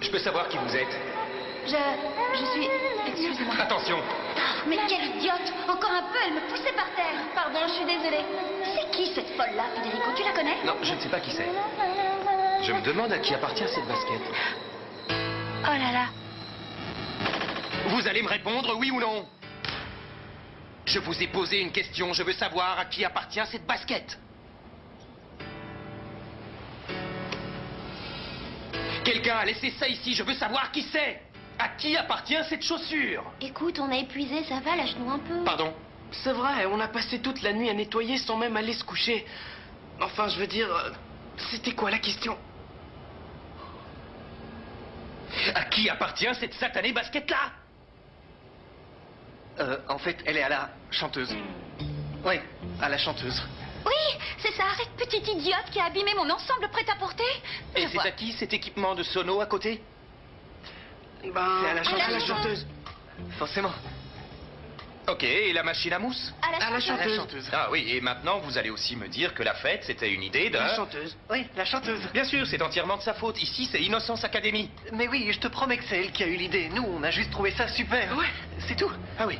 Je peux savoir qui vous êtes? Je suis... Excusez-moi. Attention. Mais quelle idiote! Encore un peu, elle me poussait par terre. Pardon, je suis désolée. C'est qui cette folle-là, Federico? Tu la connais? Non, je ne sais pas qui c'est. Je me demande à qui appartient cette basket. Oh là là. Vous allez me répondre, oui ou non? Je vous ai posé une question, je veux savoir à qui appartient cette basket. Quelqu'un a laissé ça ici, je veux savoir qui c'est. À qui appartient cette chaussure? Écoute, on a épuisé, ça va, lâche-nous un peu. Pardon? C'est vrai, on a passé toute la nuit à nettoyer sans même aller se coucher. Enfin, je veux dire, c'était quoi la question? À qui appartient cette satanée basket-là? En fait, elle est à la chanteuse. Oui, à la chanteuse. Oui, c'est ça, cette petite idiote qui a abîmé mon ensemble prêt-à-porter. Et Je c'est vois. à qui cet équipement de sono à côté? Ben, C'est à la chanteuse. à la chanteuse. Forcément. Ok, et la machine à mousse? À la À la chanteuse. À la chanteuse. chanteuse. Ah oui, et maintenant vous allez aussi me dire que la fête c'était une idée de... La chanteuse. Oui, la chanteuse. Bien sûr, c'est entièrement de sa faute. Ici, c'est Innocence Academy. Mais oui, je te promets que c'est elle qui a eu l'idée. Nous, on a juste trouvé ça super. Ouais. C'est tout. Ah oui.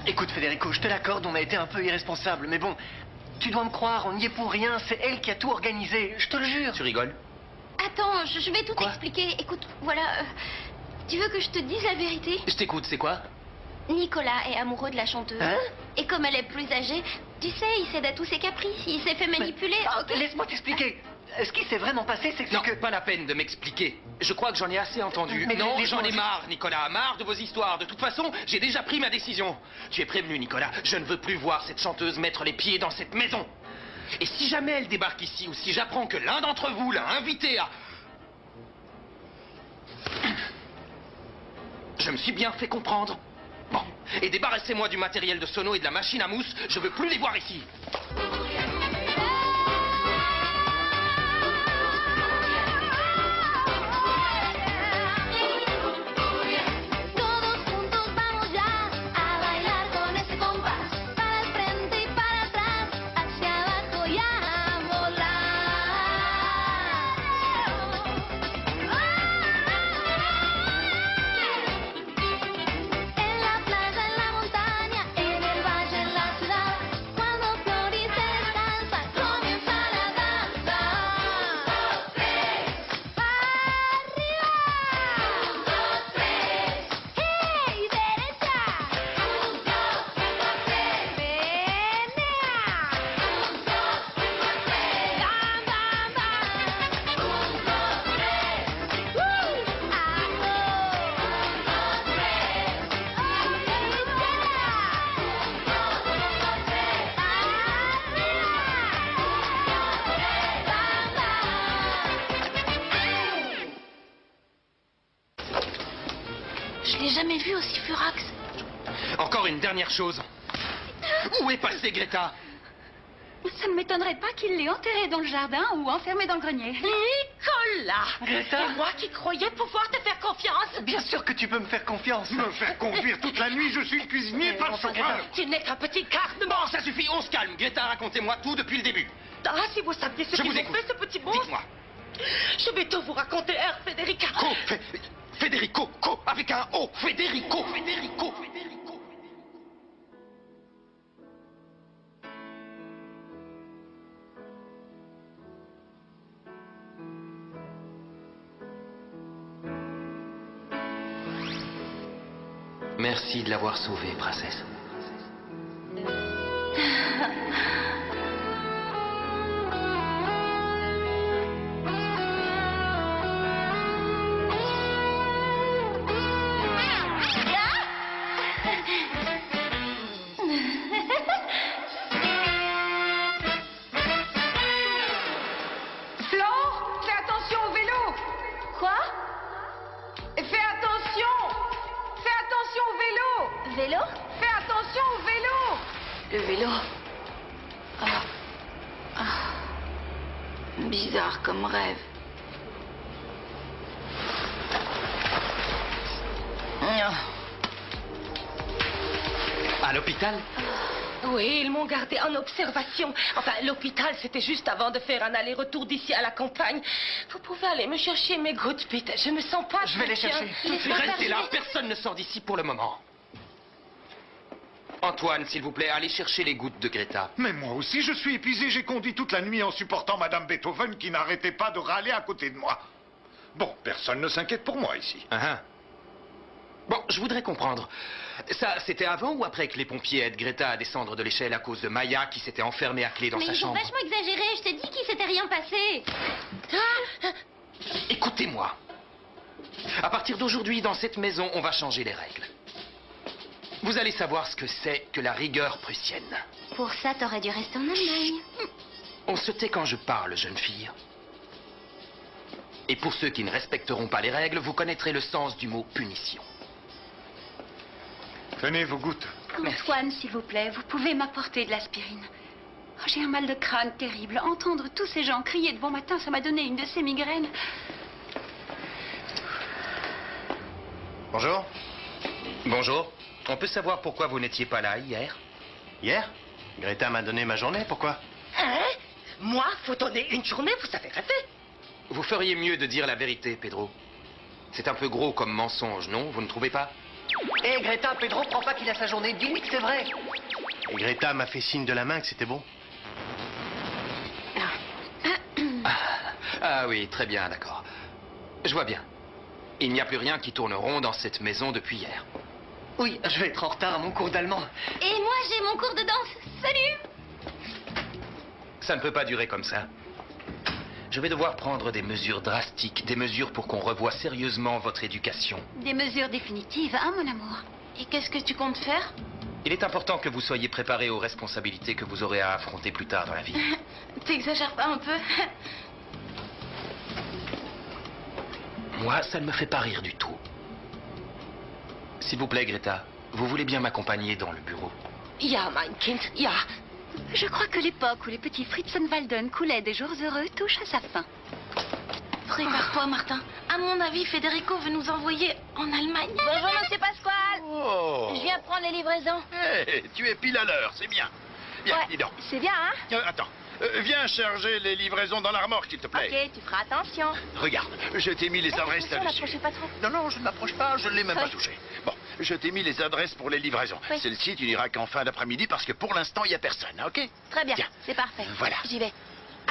Écoute, Federico, je te l'accorde, on a été un peu irresponsables. Mais bon, tu dois me croire, on n'y est pour rien. C'est elle qui a tout organisé. Je te le jure. Tu rigoles? Attends, je vais tout Quoi? expliquer. Écoute, voilà. Tu veux que je te dise la vérité? Je t'écoute, c'est quoi? Nicolas est amoureux de la chanteuse. Hein? Et comme elle est plus âgée, tu sais, il cède à tous ses caprices. Il s'est fait manipuler. Ah, ok? laisse-moi t'expliquer. Ce qui s'est vraiment passé, c'est que... Non, pas la peine de m'expliquer. Je crois que j'en ai assez entendu. Mais Non, laisse-moi j'en ai juste- marre, Nicolas. Marre de vos histoires. De toute façon, j'ai déjà pris ma décision. Tu es prévenu, Nicolas. Je ne veux plus voir cette chanteuse mettre les pieds dans cette maison. Et si jamais elle débarque ici, ou si j'apprends que l'un d'entre vous l'a invitée à... Je me suis bien fait comprendre. Bon, et débarrassez-moi du matériel de sono et de la machine à mousse. Je veux plus les voir ici. Todos juntos vamos ya a bailar con ese compás. Para el frente y para atrás, hacia abajo y a volar. En la playa, en la montaña, en el valle, en la ciudad. Cuando florece descansa, comienza la danza. Un, dos, tres. ¡Arriba! Un, dos, tres. ¡Hey, derecha! Un, dos, tres. ¡Menea! Un, dos, tres. ¡Bam, bam, bam! Un, dos, tres. ¡Ajo! Un, dos, tres. ¡A la Je l'ai jamais vu aussi furax. Encore une dernière chose. Où est passée Greta? Ça ne m'étonnerait pas qu'il l'ait enterré dans le jardin ou enfermé dans le grenier. Nicolas! Greta? Et moi qui croyais pouvoir te faire confiance! Bien sûr que tu peux me faire confiance. Me faire conduire toute la nuit, je suis le cuisinier, pas le enfin, chauffeur. Greta. Tu n'es qu'un petit carne Bon, ça suffit, on se calme. Greta, racontez-moi tout depuis le début. Ah, si vous saviez ce Je qu'ils vous ont écoute. fait, ce petit monstre! Dites-moi. Je vais tout vous raconter, Federica! Federico, avec un O. Federico. Merci de l'avoir sauvé, princesse. Flo, fais attention au vélo. Quoi? Fais attention. Fais attention au vélo. Vélo? Fais attention au vélo. Le vélo. Bizarre comme rêve. À l'hôpital? Oui, ils m'ont gardé en observation. Enfin, l'hôpital, c'était juste avant de faire un aller-retour d'ici à la campagne. Vous pouvez aller me chercher mes gouttes, Pete. Je me sens pas Je vais les très bien. chercher. Laisse-moi Restez là, terminer. personne ne sort d'ici pour le moment. Antoine, s'il vous plaît, allez chercher les gouttes de Greta. Mais moi aussi, je suis épuisé. J'ai conduit toute la nuit en supportant Madame Beethoven qui n'arrêtait pas de râler à côté de moi. Bon, personne ne s'inquiète pour moi ici. Ah, ah. Bon, je voudrais comprendre. Ça, c'était avant ou après que les pompiers aident Greta à descendre de l'échelle à cause de Maya qui s'était enfermée à clé dans Mais sa ils ont chambre? vachement exagéré, je t'ai dit qu'il s'était rien passé. Écoutez-moi. À partir d'aujourd'hui, dans cette maison, on va changer les règles. Vous allez savoir ce que c'est que la rigueur prussienne. Pour ça, t'aurais dû rester en Allemagne. On se tait quand je parle, jeune fille. Et pour ceux qui ne respecteront pas les règles, vous connaîtrez le sens du mot punition. Tenez vos gouttes. Antoine, s'il vous plaît, vous pouvez m'apporter de l'aspirine. Oh, j'ai un mal de crâne terrible. Entendre tous ces gens crier de bon matin, ça m'a donné une de ces migraines. Bonjour. Bonjour. On peut savoir pourquoi vous n'étiez pas là hier? Hier, Greta m'a donné ma journée. Pourquoi? Hein? Moi, faut donner une journée, vous savez rêver. Vous feriez mieux de dire la vérité, Pedro. C'est un peu gros comme mensonge, non? Vous ne trouvez pas? Hé, Greta, Pedro prend pas qu'il a sa journée. Dis-lui que c'est vrai. Et Greta m'a fait signe de la main que c'était bon. Ah oui, très bien, d'accord. Je vois bien. Il n'y a plus rien qui tourne rond dans cette maison depuis hier. Oui, je vais être en retard à mon cours d'allemand. Et moi, j'ai mon cours de danse. Salut! Ça ne peut pas durer comme ça. Je vais devoir prendre des mesures drastiques, des mesures pour qu'on revoie sérieusement votre éducation. Des mesures définitives, hein, mon amour? Et qu'est-ce que tu comptes faire? Il est important que vous soyez préparés aux responsabilités que vous aurez à affronter plus tard dans la vie. T'exagères pas un peu? Moi, ça ne me fait pas rire du tout. S'il vous plaît, Greta, vous voulez bien m'accompagner dans le bureau? Ja, mein Kind, ja. Je crois que l'époque où les petits Fritzenwalden coulaient des jours heureux touche à sa fin. Prépare-toi, Martin. À mon avis, Federico veut nous envoyer en Allemagne. Bonjour, monsieur Pasquale. Oh. Je viens prendre les livraisons. Hé, tu es pile à l'heure, c'est bien. Bien, dis donc. C'est bien, hein? Attends, viens charger les livraisons dans la remorque, s'il te plaît. Ok, tu feras attention. Regarde, je t'ai mis les adresses Attention, là-dessus. n'approchez pas trop. Non, non, je ne m'approche pas, je ne l'ai même pas Oui. touché. Bon, je t'ai mis les adresses pour les livraisons. Oui. Celle-ci, tu n'iras qu'en fin d'après-midi parce que pour l'instant, il n'y a personne, ok? Très bien, Tiens. c'est parfait. Voilà. J'y vais.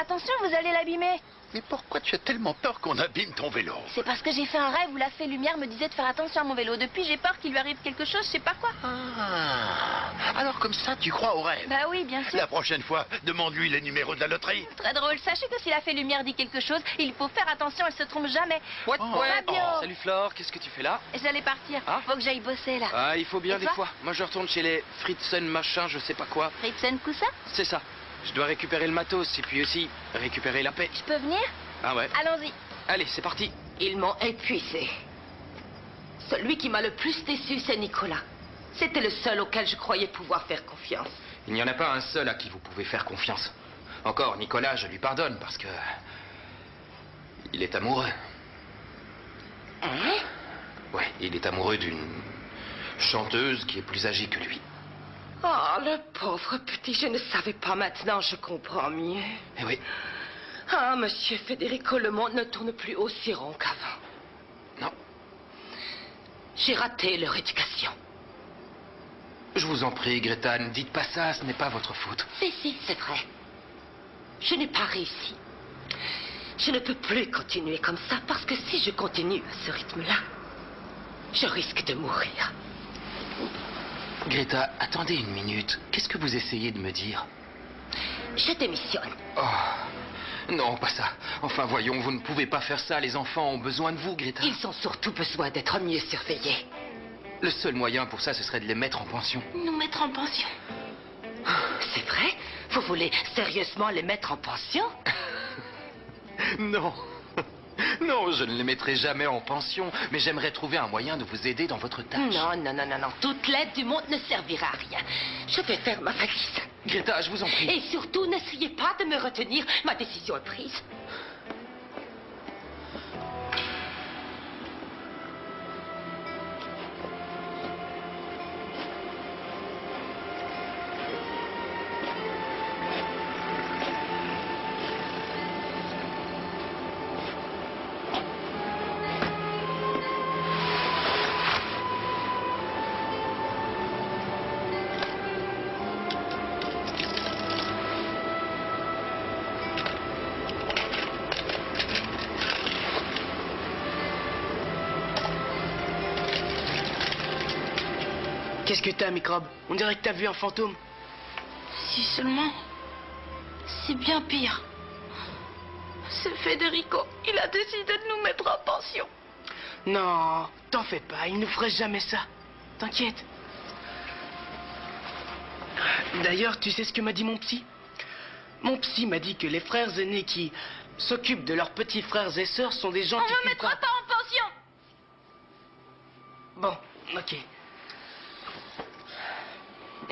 Attention, vous allez l'abîmer. Mais pourquoi tu as tellement peur qu'on abîme ton vélo? C'est parce que j'ai fait un rêve où la fée lumière me disait de faire attention à mon vélo. Depuis, j'ai peur qu'il lui arrive quelque chose, je sais pas quoi. Ah, alors comme ça, tu crois au rêve? Bah oui, bien sûr. La prochaine fois, demande-lui les numéros de la loterie. Très drôle. Sachez que si la fée lumière dit quelque chose, il faut faire attention, elle se trompe jamais. Oh. Fabio, Salut Flore, qu'est-ce que tu fais là? j'allais partir. Ah. Faut que j'aille bosser là. Ah, il faut bien Et des toi fois. Moi, je retourne chez les Fritzen machin, je sais pas quoi. Fritzen Coussa, C'est ça. Je dois récupérer le matos et puis aussi récupérer la paix. je peux venir? Ah ouais. Allons-y. Allez, c'est parti. Ils m'ont épuisé. Celui qui m'a le plus déçu, c'est Nicolas. C'était le seul auquel je croyais pouvoir faire confiance. Il n'y en a pas un seul à qui vous pouvez faire confiance. Encore, Nicolas, je lui pardonne parce que... il est amoureux. Hein? Ouais, il est amoureux d'une chanteuse qui est plus âgée que lui. Oh, le pauvre petit, je ne savais pas maintenant, je comprends mieux. Eh oui, Ah, monsieur Federico, le monde ne tourne plus aussi rond qu'avant. non, J'ai raté leur éducation. je vous en prie, Greta, ne dites pas ça, ce n'est pas votre faute. Si, c'est vrai. Je n'ai pas réussi. Je ne peux plus continuer comme ça parce que si je continue à ce rythme-là, je risque de mourir. Greta, attendez une minute. Qu'est-ce que vous essayez de me dire? Je démissionne. Oh, non, pas ça. Enfin, voyons, vous ne pouvez pas faire ça. Les enfants ont besoin de vous, Greta. Ils ont surtout besoin d'être mieux surveillés. Le seul moyen pour ça, ce serait de les mettre en pension. Nous mettre en pension. C'est vrai? Vous voulez sérieusement les mettre en pension? Non. Non, je ne les mettrai jamais en pension, mais j'aimerais trouver un moyen de vous aider dans votre tâche. Non. Toute l'aide du monde ne servira à rien. Je vais faire ma valise. Greta, je vous en prie. Et surtout, n'essayez pas de me retenir. Ma décision est prise. Qu'est-ce que t'as, microbe? On dirait que t'as vu un fantôme. Si seulement... C'est bien pire. C'est Federico. Il a décidé de nous mettre en pension. Non, t'en fais pas, il ne ferait jamais ça. T'inquiète. D'ailleurs, tu sais ce que m'a dit mon psy? Mon psy m'a dit que les frères aînés qui s'occupent de leurs petits frères et sœurs sont des gens On qui... me mettra pas en pension. Bon, ok.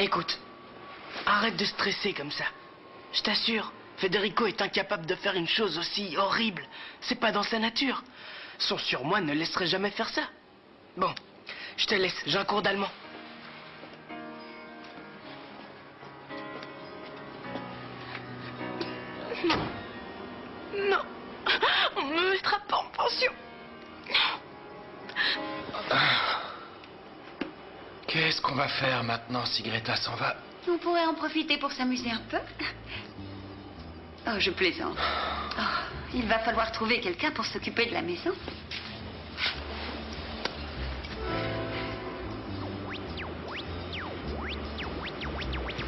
Écoute, arrête de stresser comme ça. Je t'assure, Federico est incapable de faire une chose aussi horrible. C'est pas dans sa nature. Son surmoi ne laisserait jamais faire ça. Bon, je te laisse, j'ai un cours d'allemand. Non, on me mettra pas en pension. Qu'est-ce qu'on va faire maintenant si Greta s'en va? On pourrait en profiter pour s'amuser un peu. Oh, je plaisante. Oh, il va falloir trouver quelqu'un pour s'occuper de la maison.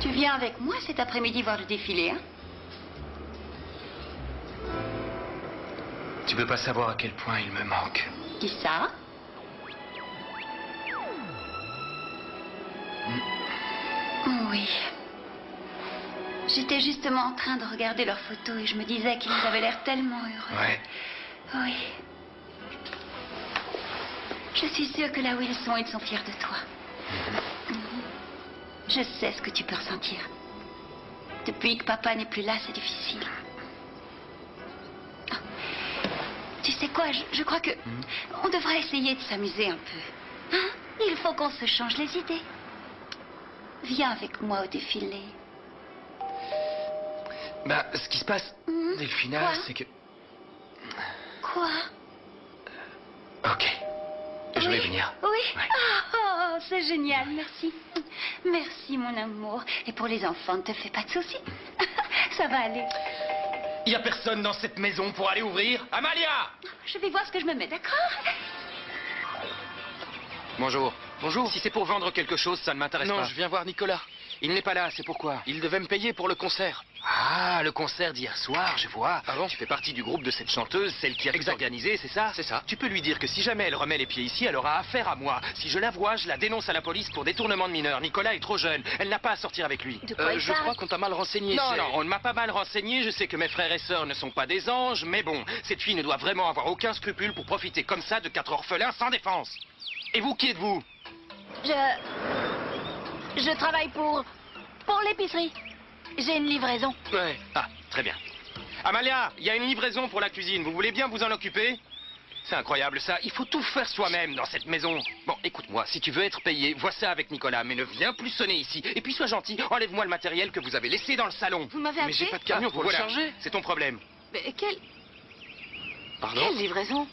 Tu viens avec moi cet après-midi voir le défilé, hein? Tu peux pas savoir à quel point il me manque. Qui ça? Oui. J'étais justement en train de regarder leurs photos et je me disais qu'ils avaient l'air tellement heureux. Ouais. Oui. Je suis sûre que là où ils sont fiers de toi. Mhm. Je sais ce que tu peux ressentir. Depuis que papa n'est plus là, c'est difficile. Ah. Tu sais quoi, je crois que on devrait essayer de s'amuser un peu. Hein? Il faut qu'on se change les idées. Viens avec moi au défilé. Ben, ce qui se passe, Delphina, Quoi? c'est que... Quoi? Ok. Je vais Oui, venir. Oui. Ouais. Oh, c'est génial, merci. Merci, mon amour. Et pour les enfants, ne te fais pas de soucis. Ça va aller. Y a personne dans cette maison pour aller ouvrir? Amalia! Je vais voir ce que je me mets, d'accord? Bonjour. Bonjour. Si c'est pour vendre quelque chose, ça ne m'intéresse pas. Non, je viens voir Nicolas. Il n'est pas là, c'est pourquoi? Il devait me payer pour le concert. Ah, le concert d'hier soir, je vois. Ah bon? Tu fais partie du groupe de cette chanteuse, celle qui a tout organisé, c'est ça? C'est ça. Tu peux lui dire que si jamais elle remet les pieds ici, elle aura affaire à moi. Si je la vois, je la dénonce à la police pour détournement de mineurs. Nicolas est trop jeune, elle n'a pas à sortir avec lui. De quoi il Je parle? crois qu'on t'a mal renseigné. Non, c'est- non, on ne m'a pas mal renseigné. Je sais que mes frères et sœurs ne sont pas des anges, mais bon, cette fille ne doit vraiment avoir aucun scrupule pour profiter comme ça de 4 orphelins sans défense. Et vous, qui êtes-vous? Je travaille pour l'épicerie. J'ai une livraison. Ouais. Ah, très bien. Amalia, il y a une livraison pour la cuisine. Vous voulez bien vous en occuper? C'est incroyable ça. Il faut tout faire soi-même dans cette maison. Bon, écoute-moi, si tu veux être payé, vois ça avec Nicolas, mais ne viens plus sonner ici. Et puis sois gentil, enlève-moi le matériel que vous avez laissé dans le salon. Vous m'avez Mais appelé? j'ai pas de camion pour le Voilà, charger. c'est ton problème. Mais quelle Pardon? livraison?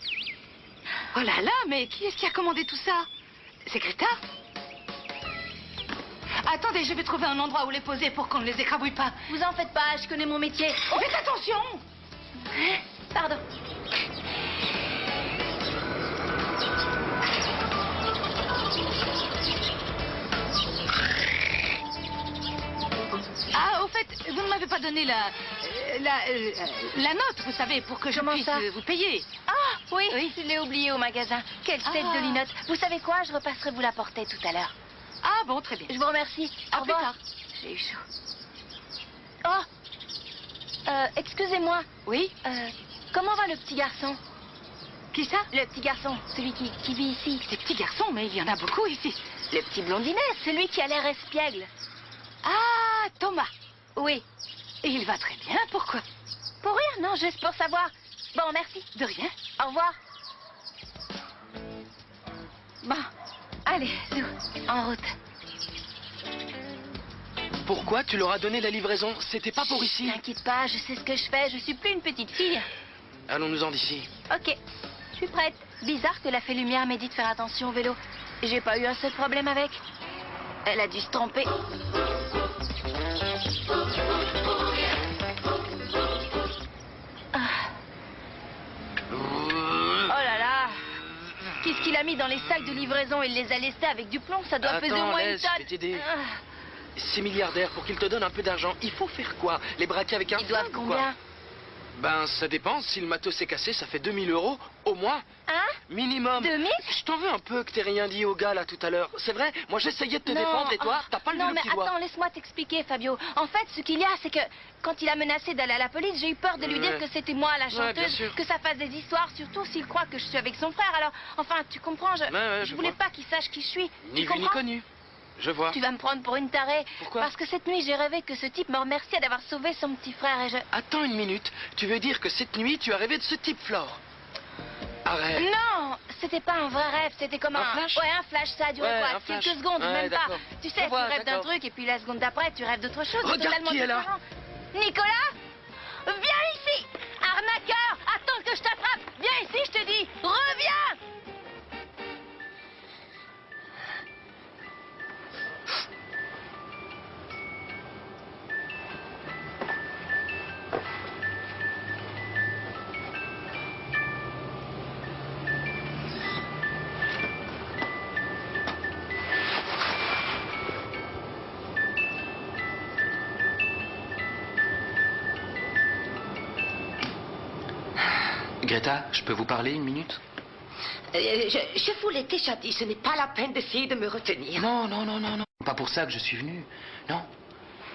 Oh là là, mais qui est-ce qui a commandé tout ça? C'est Greta? Attendez, je vais trouver un endroit où les poser pour qu'on ne les écrabouille pas. Vous en faites pas, je connais mon métier. Oh, faites attention! Pardon. Ah, au fait, vous ne m'avez pas donné la note, vous savez, pour que je Comment puisse ça vous payer. Ah, oui, Oui. je l'ai oublié au magasin. Quelle tête Ah. de linotte. Vous savez quoi? Je repasserai vous la porter tout à l'heure. Ah bon, très bien. Je vous remercie. À Au plus revoir. tard. J'ai eu chaud. Oh, excusez-moi. Oui? Comment va le petit garçon? Qui ça? Le petit garçon, celui qui vit ici. Des petits garçons, mais il y en a beaucoup ici. Le petit blondinet, celui qui a l'air espiègle. Ah, Thomas. Oui. Et il va très bien, pourquoi? Pour rien, non, juste pour savoir. Bon, merci. De rien. Au revoir. Bon, allez, Lou, en route. Pourquoi tu leur as donné la livraison? C'était pas pour ici. T'inquiète pas, je sais ce que je fais. Je suis plus une petite fille. Allons-nous-en d'ici. Ok, je suis prête. Bizarre que la fée lumière m'ait dit de faire attention au vélo. J'ai pas eu un seul problème avec. Elle a dû se tromper. Ah. Oh là là. Qu'est-ce qu'il a mis dans les sacs de livraison et il les a laissés avec du plomb, ça doit peser au Attends, moins une laisse, je vais tonne. t'aider. Ah, Ces milliardaires, pour qu'ils te donnent un peu d'argent, il faut faire quoi? Les braquer avec un Ils doivent flingue ou quoi? combien? Ben, ça dépend. Si le matos s'est cassé, ça fait 2000 euros, au moins. Hein? Minimum. 2000? Je t'en veux un peu que t'aies rien dit au gars, là, tout à l'heure. C'est vrai, moi j'essayais de te Non, défendre et toi, t'as pas levé non, le mais petit doigt. attends, laisse-moi t'expliquer, Fabio. En fait, ce qu'il y a, c'est que quand il a menacé d'aller à la police, j'ai eu peur de lui dire Ouais. que c'était moi, la Ouais, bien chanteuse, sûr. que ça fasse des histoires, surtout s'il croit que je suis avec son frère. Alors, enfin, tu comprends, Ouais, je je voulais vois. pas qu'il sache qui je suis. Ni Tu vu ni comprends? connu. Je vois. Tu vas me prendre pour une tarée. Pourquoi? Parce que cette nuit, j'ai rêvé que ce type me remerciait d'avoir sauvé son petit frère et je... Attends une minute. Tu veux dire que cette nuit, tu as rêvé de ce type, Flore? Arrête. Non, c'était pas un vrai rêve, c'était comme Un flash? Ouais, un flash, ça a duré Ouais, quoi? un flash. Quelques secondes, Ouais, même pas. d'accord. Tu Je sais, vois, tu rêves d'un d'accord. truc et puis la seconde d'après, tu rêves d'autre chose. C'est Regarde totalement qui est là. différent. Nicolas, viens ici. Arnaqueur, attends que je t'attrape. Viens ici, je te dis. Reviens. Greta, je peux vous parler une minute? Je vous l'ai déjà dit, ce n'est pas la peine d'essayer de me retenir. Non, non, non, non, non. Pas pour ça que je suis venu. Non.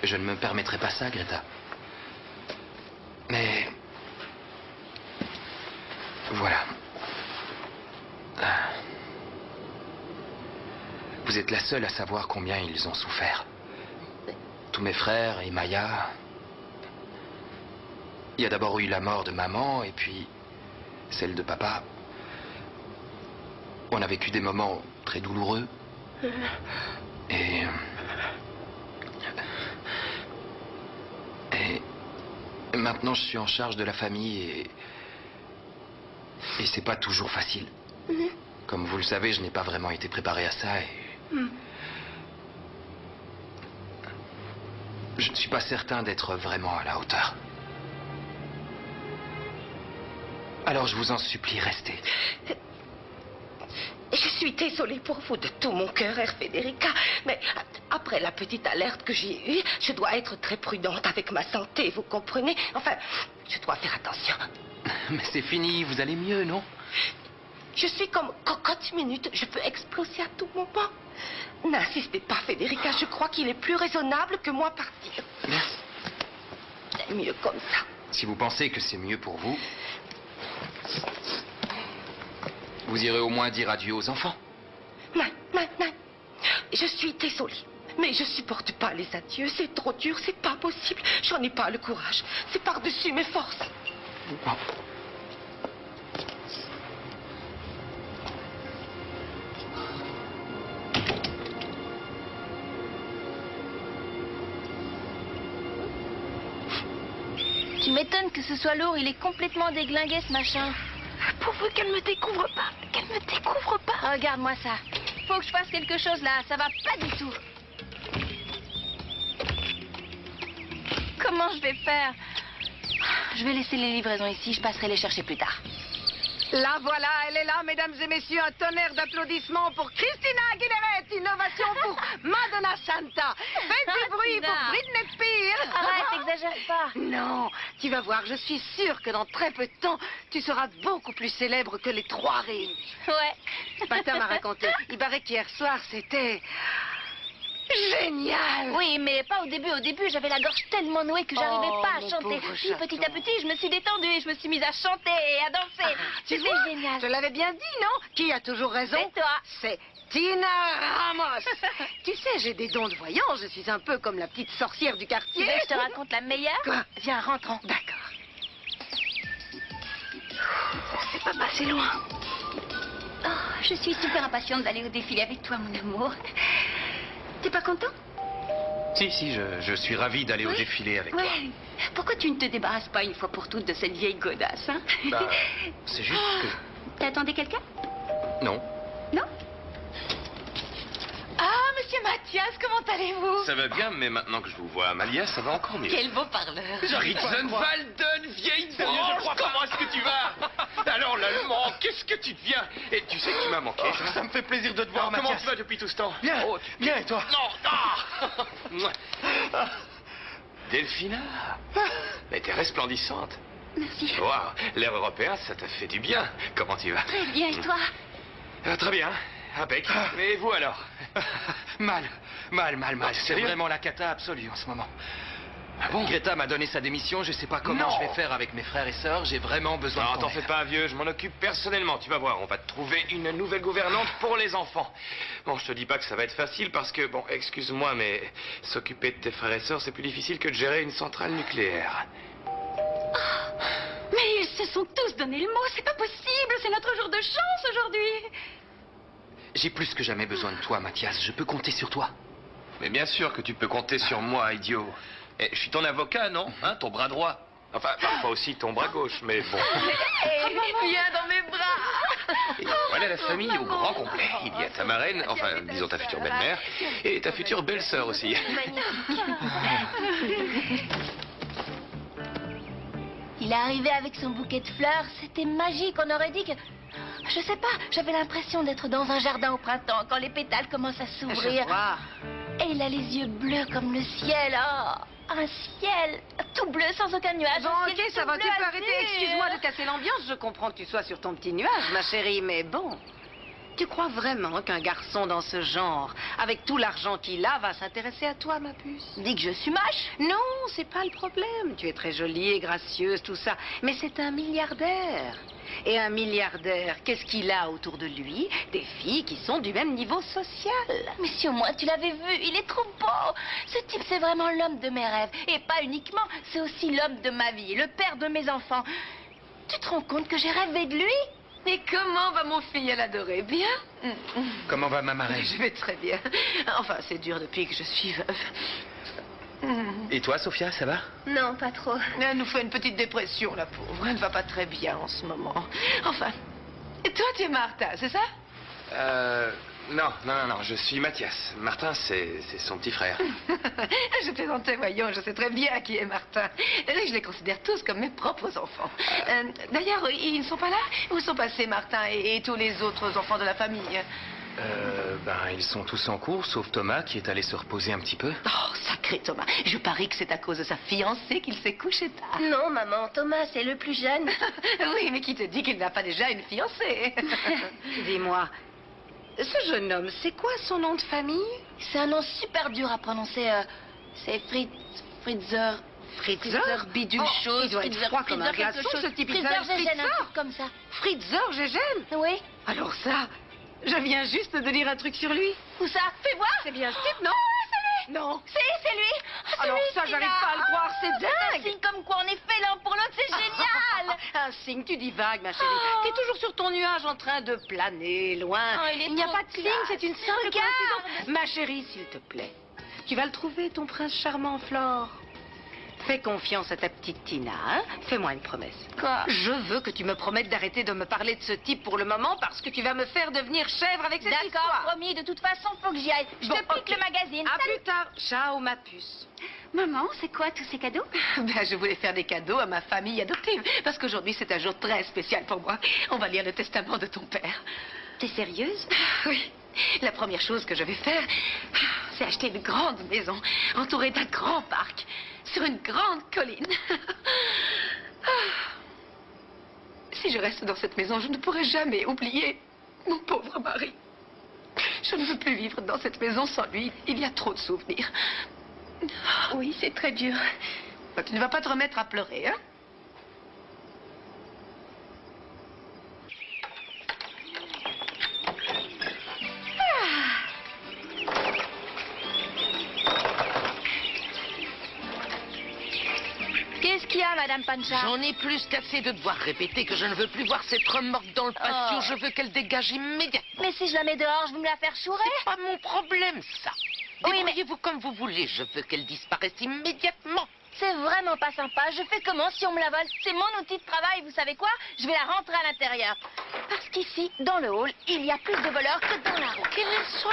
Je ne me permettrai pas ça, Greta. Mais... Voilà. Vous êtes la seule à savoir combien ils ont souffert. Tous mes frères et Maya. Il y a d'abord eu la mort de maman et puis celle de papa. On a vécu des moments très douloureux. Et maintenant je suis en charge de la famille et c'est pas toujours facile. Comme vous le savez, je n'ai pas vraiment été préparé à ça et je ne suis pas certain d'être vraiment à la hauteur. Alors je vous en supplie, restez. Je suis désolée pour vous de tout mon cœur, Federica, mais après la petite alerte que j'ai eue, je dois être très prudente avec ma santé, vous comprenez? Enfin, je dois faire attention. Mais c'est fini, vous allez mieux, non? Je suis comme cocotte minute, je peux exploser à tout moment. N'insistez pas, Federica, je crois qu'il est plus raisonnable que moi partir. Merci. C'est mieux comme ça. Si vous pensez que c'est mieux pour vous, vous irez au moins dire adieu aux enfants. Non, non, non. Je suis désolée, mais je supporte pas les adieux. C'est trop dur, c'est pas possible. J'en ai pas le courage. C'est par-dessus mes forces. Bon. Tu m'étonnes que ce soit lourd, il est complètement déglingué ce machin. Pourvu qu'elle me découvre pas. Qu'elle me découvre pas. Regarde-moi ça. Faut que je fasse quelque chose là, ça va pas du tout. Comment je vais faire? Je vais laisser les livraisons ici, je passerai les chercher plus tard. La voilà, elle est là, mesdames et messieurs. Un tonnerre d'applaudissements pour Christina Aguilera. Innovation pour Madonna Santa. Faites du bruit pour Christina. Britney Spears. Arrête, exagère pas. Non, tu vas voir, je suis sûre que dans très peu de temps, tu seras beaucoup plus célèbre que les trois réunis. Ouais. Patin m'a raconté. Il paraît qu'hier soir, c'était... génial. Oui, mais pas au début. Au début, j'avais la gorge tellement nouée que j'arrivais Oh, pas à mon chanter. pauvre Puis petit à chaton. petit, je me suis détendue et je me suis mise à chanter et à danser. Tu C'était vois, génial. je l'avais bien dit, non? Qui a toujours raison? C'est toi. C'est Tina Ramos. Tu sais, j'ai des dons de voyance. Je suis un peu comme la petite sorcière du Tu quartier. veux que je te raconte la meilleure? Quoi? Viens, rentrons. D'accord. C'est pas passé loin. Oh, je suis super impatiente d'aller au défilé avec toi, mon amour. T'es pas content? Si, je suis ravi d'aller au Oui. défilé avec toi. Ouais. Pourquoi tu ne te débarrasses pas une fois pour toutes de cette vieille godasse, hein? Bah, c'est juste que... T'attendais quelqu'un? Non. Non? Ah, monsieur Mathias, comment allez-vous? Ça va bien, mais maintenant que je vous vois, Amalia, ça va encore mieux. Quel beau parleur. Ritzenwalden, vieille branche, comment est-ce que tu vas? Alors l'allemand, qu'est-ce Qu'est-ce que tu deviens? Et tu sais que tu m'as manqué. Ça me fait plaisir de te voir, Alors, comment Mathias. tu vas depuis tout ce temps? Bien, Oh, bien, et toi? Non, ah. Delphina, mais t'es resplendissante. Merci. Waouh, l'air européen, ça t'a fait du bien. Comment tu vas? Très bien, et toi? Très bien, impec. Mais vous alors? Mal. C'est Sérieux? vraiment la cata absolue en ce moment. Ah bon? Greta m'a donné sa démission, je sais pas comment Non. je vais faire avec mes frères et sœurs, j'ai vraiment besoin de Non, ton t'en aide. fais pas, vieux, je m'en occupe personnellement, tu vas voir, on va te trouver une nouvelle gouvernante pour les enfants. Bon, je te dis pas que ça va être facile parce que, bon, excuse-moi, mais s'occuper de tes frères et sœurs, c'est plus difficile que de gérer une centrale nucléaire. Mais ils se sont tous donné le mot, c'est pas possible, c'est notre jour de chance aujourd'hui. J'ai plus que jamais besoin de toi, Mathias, je peux compter sur toi. Mais bien sûr que tu peux compter sur moi, idiot. Et je suis ton avocat, non? Hein, ton bras droit. Enfin, parfois aussi ton bras gauche, mais bon. Viens dans mes bras. Et voilà la famille au grand complet. Il y a ta marraine, enfin, disons ta future belle-mère, et ta future belle-sœur aussi. Il est arrivé avec son bouquet de fleurs, c'était magique, on aurait dit que... Je sais pas, j'avais l'impression d'être dans un jardin au printemps, quand les pétales commencent à Je s'ouvrir. vois. Et il a les yeux bleus comme le ciel, oh, un ciel tout bleu sans aucun nuage. Bon, un ok, ciel ça tout va, bleu tu peux arrêter. azur. Excuse-moi de casser l'ambiance. Je comprends que tu sois sur ton petit nuage, ma chérie, mais bon. Tu crois vraiment qu'un garçon dans ce genre, avec tout l'argent qu'il a, va s'intéresser à toi, ma puce? Dis que je suis moche. Non, c'est pas le problème. Tu es très jolie et gracieuse, tout ça. Mais c'est un milliardaire. Et un milliardaire, qu'est-ce qu'il a autour de lui? Des filles qui sont du même niveau social. Mais si au moins tu l'avais vu, il est trop beau. Ce type, c'est vraiment l'homme de mes rêves. Et pas uniquement, c'est aussi l'homme de ma vie, le père de mes enfants. Tu te rends compte que j'ai rêvé de lui? Et comment va mon filleul adoré? Bien? Comment va ma marraine? Je vais très bien. Enfin, c'est dur depuis que je suis veuve. Et toi, Sophia, ça va? Non, pas trop. Elle nous fait une petite dépression, la pauvre. Elle ne va pas très bien en ce moment. Enfin, et toi, tu es Martha, c'est ça? Non, je suis Mathias. Martin, c'est son petit frère. Je plaisantais, voyons, je sais très bien qui est Martin. Je les considère tous comme mes propres enfants. D'ailleurs, ils ne sont pas là? Où sont passés Martin et tous les autres enfants de la famille? Ils sont tous en cours, sauf Thomas qui est allé se reposer un petit peu. Oh, sacré Thomas. Je parie que c'est à cause de sa fiancée qu'il s'est couché tard. Non, maman, Thomas, c'est le plus jeune. Oui, mais qui te dit qu'il n'a pas déjà une fiancée? Dis-moi, ce jeune homme, c'est quoi son nom de famille? C'est un nom super dur à prononcer. C'est Fritzer. Fritzer? Bidule Oh, chose. il doit être froid comme un glaçon, ce type. Il Fritzer, s'appelle Gégène, un Fritzer. truc comme ça. Fritzer, Gégène? Oui. Alors ça, je viens juste de lire un truc sur lui. Où ça? Fais voir. C'est bien ce type, non? C'est lui. Non. C'est lui. Ah, c'est Alors lui, ça, ce j'arrive qu'il a. pas à le croire, c'est Un dingue. signe comme quoi on est fait l'un pour l'autre, c'est génial. Un signe, tu divagues, ma chérie. Oh. T'es toujours sur ton nuage en train de planer loin. Oh, il est n'y a trop pas de signe, classe. c'est une simple Regarde. coïncidence. Ma chérie, s'il te plaît, tu vas le trouver, ton prince charmant, Flore. Fais confiance à ta petite Tina, hein? Fais-moi une promesse. Quoi? Je veux que tu me promettes d'arrêter de me parler de ce type pour le moment parce que tu vas me faire devenir chèvre avec cette D'accord, histoire. promis, de toute façon, faut que j'y aille. Je Bon, te pique ok. le magazine. À Salut. plus tard. Ciao, ma puce. Maman, c'est quoi tous ces cadeaux? Ben, je voulais faire des cadeaux à ma famille adoptive parce qu'aujourd'hui c'est un jour très spécial pour moi. On va lire le testament de ton père. T'es sérieuse? Oui. La première chose que je vais faire, c'est acheter une grande maison entourée d'un grand parc sur une grande colline. Si je reste dans cette maison, je ne pourrai jamais oublier mon pauvre mari. Je ne veux plus vivre dans cette maison sans lui. Il y a trop de souvenirs. Oui, c'est très dur. Tu ne vas pas te remettre à pleurer, hein? Qu'est-ce qu'il y a, Madame Pancha? J'en ai plus qu'assez de devoir répéter que je ne veux plus voir cette remorque dans le patio. Oh. Je veux qu'elle dégage immédiatement. Mais si je la mets dehors, je vais me la faire chourer. C'est pas mon problème, ça. Oui, mais- Débrouillez-vous comme vous voulez. Je veux qu'elle disparaisse immédiatement. C'est vraiment pas sympa. Je fais comment si on me la vole? C'est mon outil de travail, vous savez quoi? Je vais la rentrer à l'intérieur. Parce qu'ici, dans le hall, il y a plus de voleurs que dans la rue.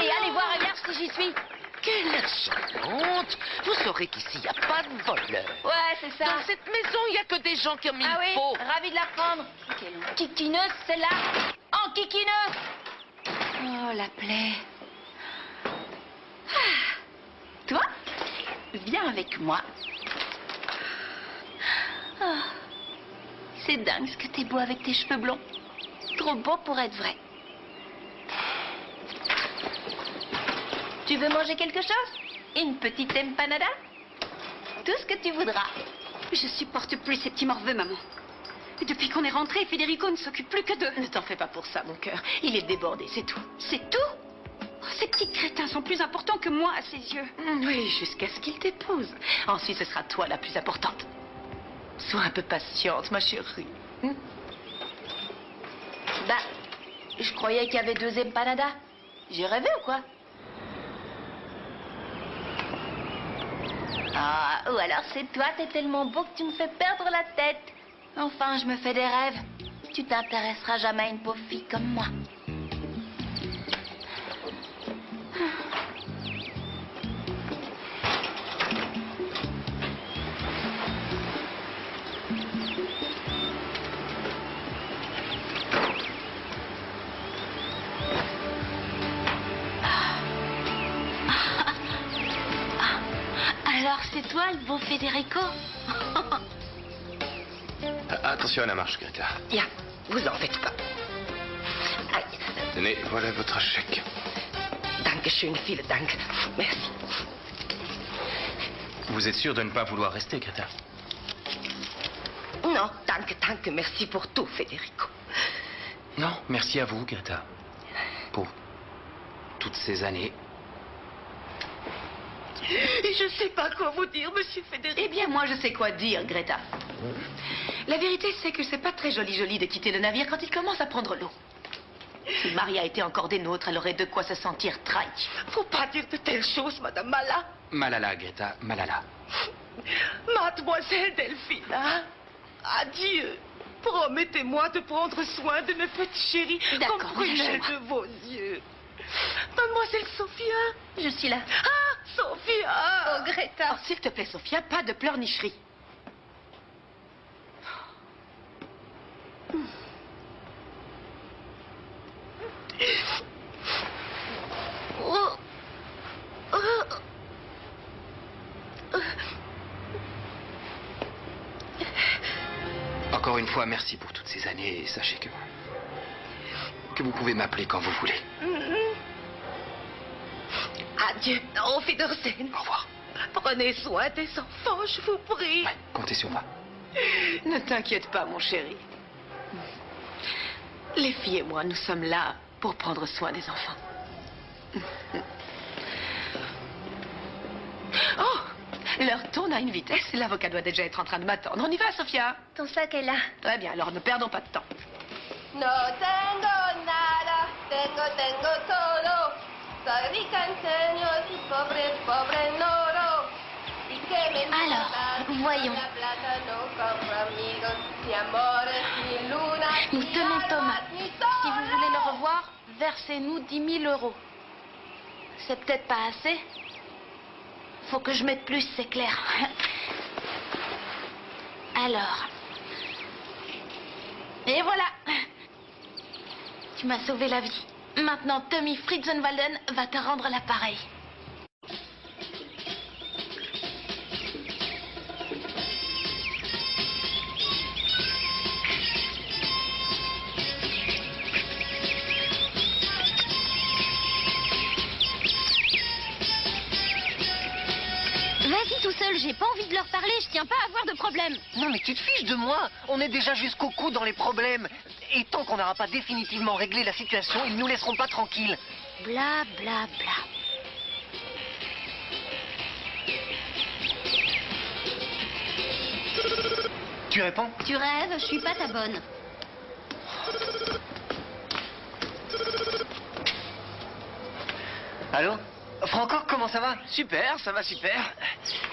Et allez voir ailleurs si j'y suis. Quelle insolente! Vous saurez qu'ici, il n'y a pas de voleur. Ouais, c'est ça. Dans cette maison, il n'y a que des gens qui ont mis Ah le oui, faux. ravi de l'apprendre. Kikineuse, celle-là. En kikineuse. Oh, la plaie. Ah. Toi, viens avec moi. Ah. C'est dingue ce que t'es beau avec tes cheveux blonds. Trop beau pour être vrai. Tu veux manger quelque chose? Une petite empanada? Tout ce que tu voudras. Je supporte plus ces petits morveux, maman. Et depuis qu'on est rentré, Federico ne s'occupe plus que d'eux. Ne t'en fais pas pour ça, mon cœur. Il est débordé, c'est tout. C'est tout? Oh, ces petits crétins sont plus importants que moi à ses yeux. Oui, jusqu'à ce qu'il t'épouse. Ensuite, ce sera toi la plus importante. Sois un peu patiente, ma chérie. Bah, je croyais qu'il y avait 2 empanadas. J'ai rêvé ou quoi? Ah, ou alors c'est toi, t'es tellement beau que tu me fais perdre la tête. Enfin, je me fais des rêves. Tu t'intéresseras jamais à une pauvre fille comme moi. Alors c'est toi le beau Federico? Attention à la marche, Greta. Bien, vous en faites pas. Aïe. Tenez, voilà votre chèque. Dankeschön, vielen Dank. Merci. Vous êtes sûr de ne pas vouloir rester, Greta? Non, danke, merci pour tout, Federico. Non, merci à vous, Greta. Pour toutes ces années. Je sais pas quoi vous dire, monsieur Federico. Eh bien, moi, je sais quoi dire, Greta. La vérité, c'est que c'est pas très joli de quitter le navire quand il commence à prendre l'eau. Si Maria était encore des nôtres, elle aurait de quoi se sentir trahie. Faut pas dire de telles choses, Madame Mala. Malala, Greta, Malala. Mademoiselle Delphina, adieu. Promettez-moi de prendre soin de mes petits chéris D'accord, comme prunelles viens chez de vos yeux. Mademoiselle Sophia. Je suis là. Ah, Sophia. Oh, Greta. Oh, s'il te plaît, Sophia, pas de pleurnicherie. Encore une fois, merci pour toutes ces années et sachez que vous pouvez m'appeler quand vous voulez. Adieu, auf Wiedersehen. Au revoir. Prenez soin des enfants, je vous prie. Ouais, comptez sur moi. Ne t'inquiète pas, mon chéri. Les filles et moi, nous sommes là pour prendre soin des enfants. Oh, l'heure tourne à une vitesse. L'avocat doit déjà être en train de m'attendre. On y va, Sophia? Ton sac est là. Très bien, alors ne perdons pas de temps. No tengo nada, tengo todo. Soy rica en sueños y pobre en oro. Y que me Alors, importa voyons. la plata no compro amigos, ni amores, ni luna, Nous ni tenons almas, Thomas. ni Si vous voulez le solo. revoir, versez-nous 10 000 euros. C'est peut-être pas assez. Faut que je mette plus, c'est clair. Alors. Et voilà. Tu m'as sauvé la vie. Maintenant, Tommy Fritzenwalden va te rendre l'appareil. Vas-y tout seul, j'ai pas envie de leur parler, je tiens pas à avoir de problème. Non, mais tu te fiches de moi. On est déjà jusqu'au cou dans les problèmes. Et tant qu'on n'aura pas définitivement réglé la situation, ils nous laisseront pas tranquilles. Bla bla bla. Tu réponds? Tu rêves, je suis pas ta bonne. Allô? Franco, comment ça va? Super, ça va super.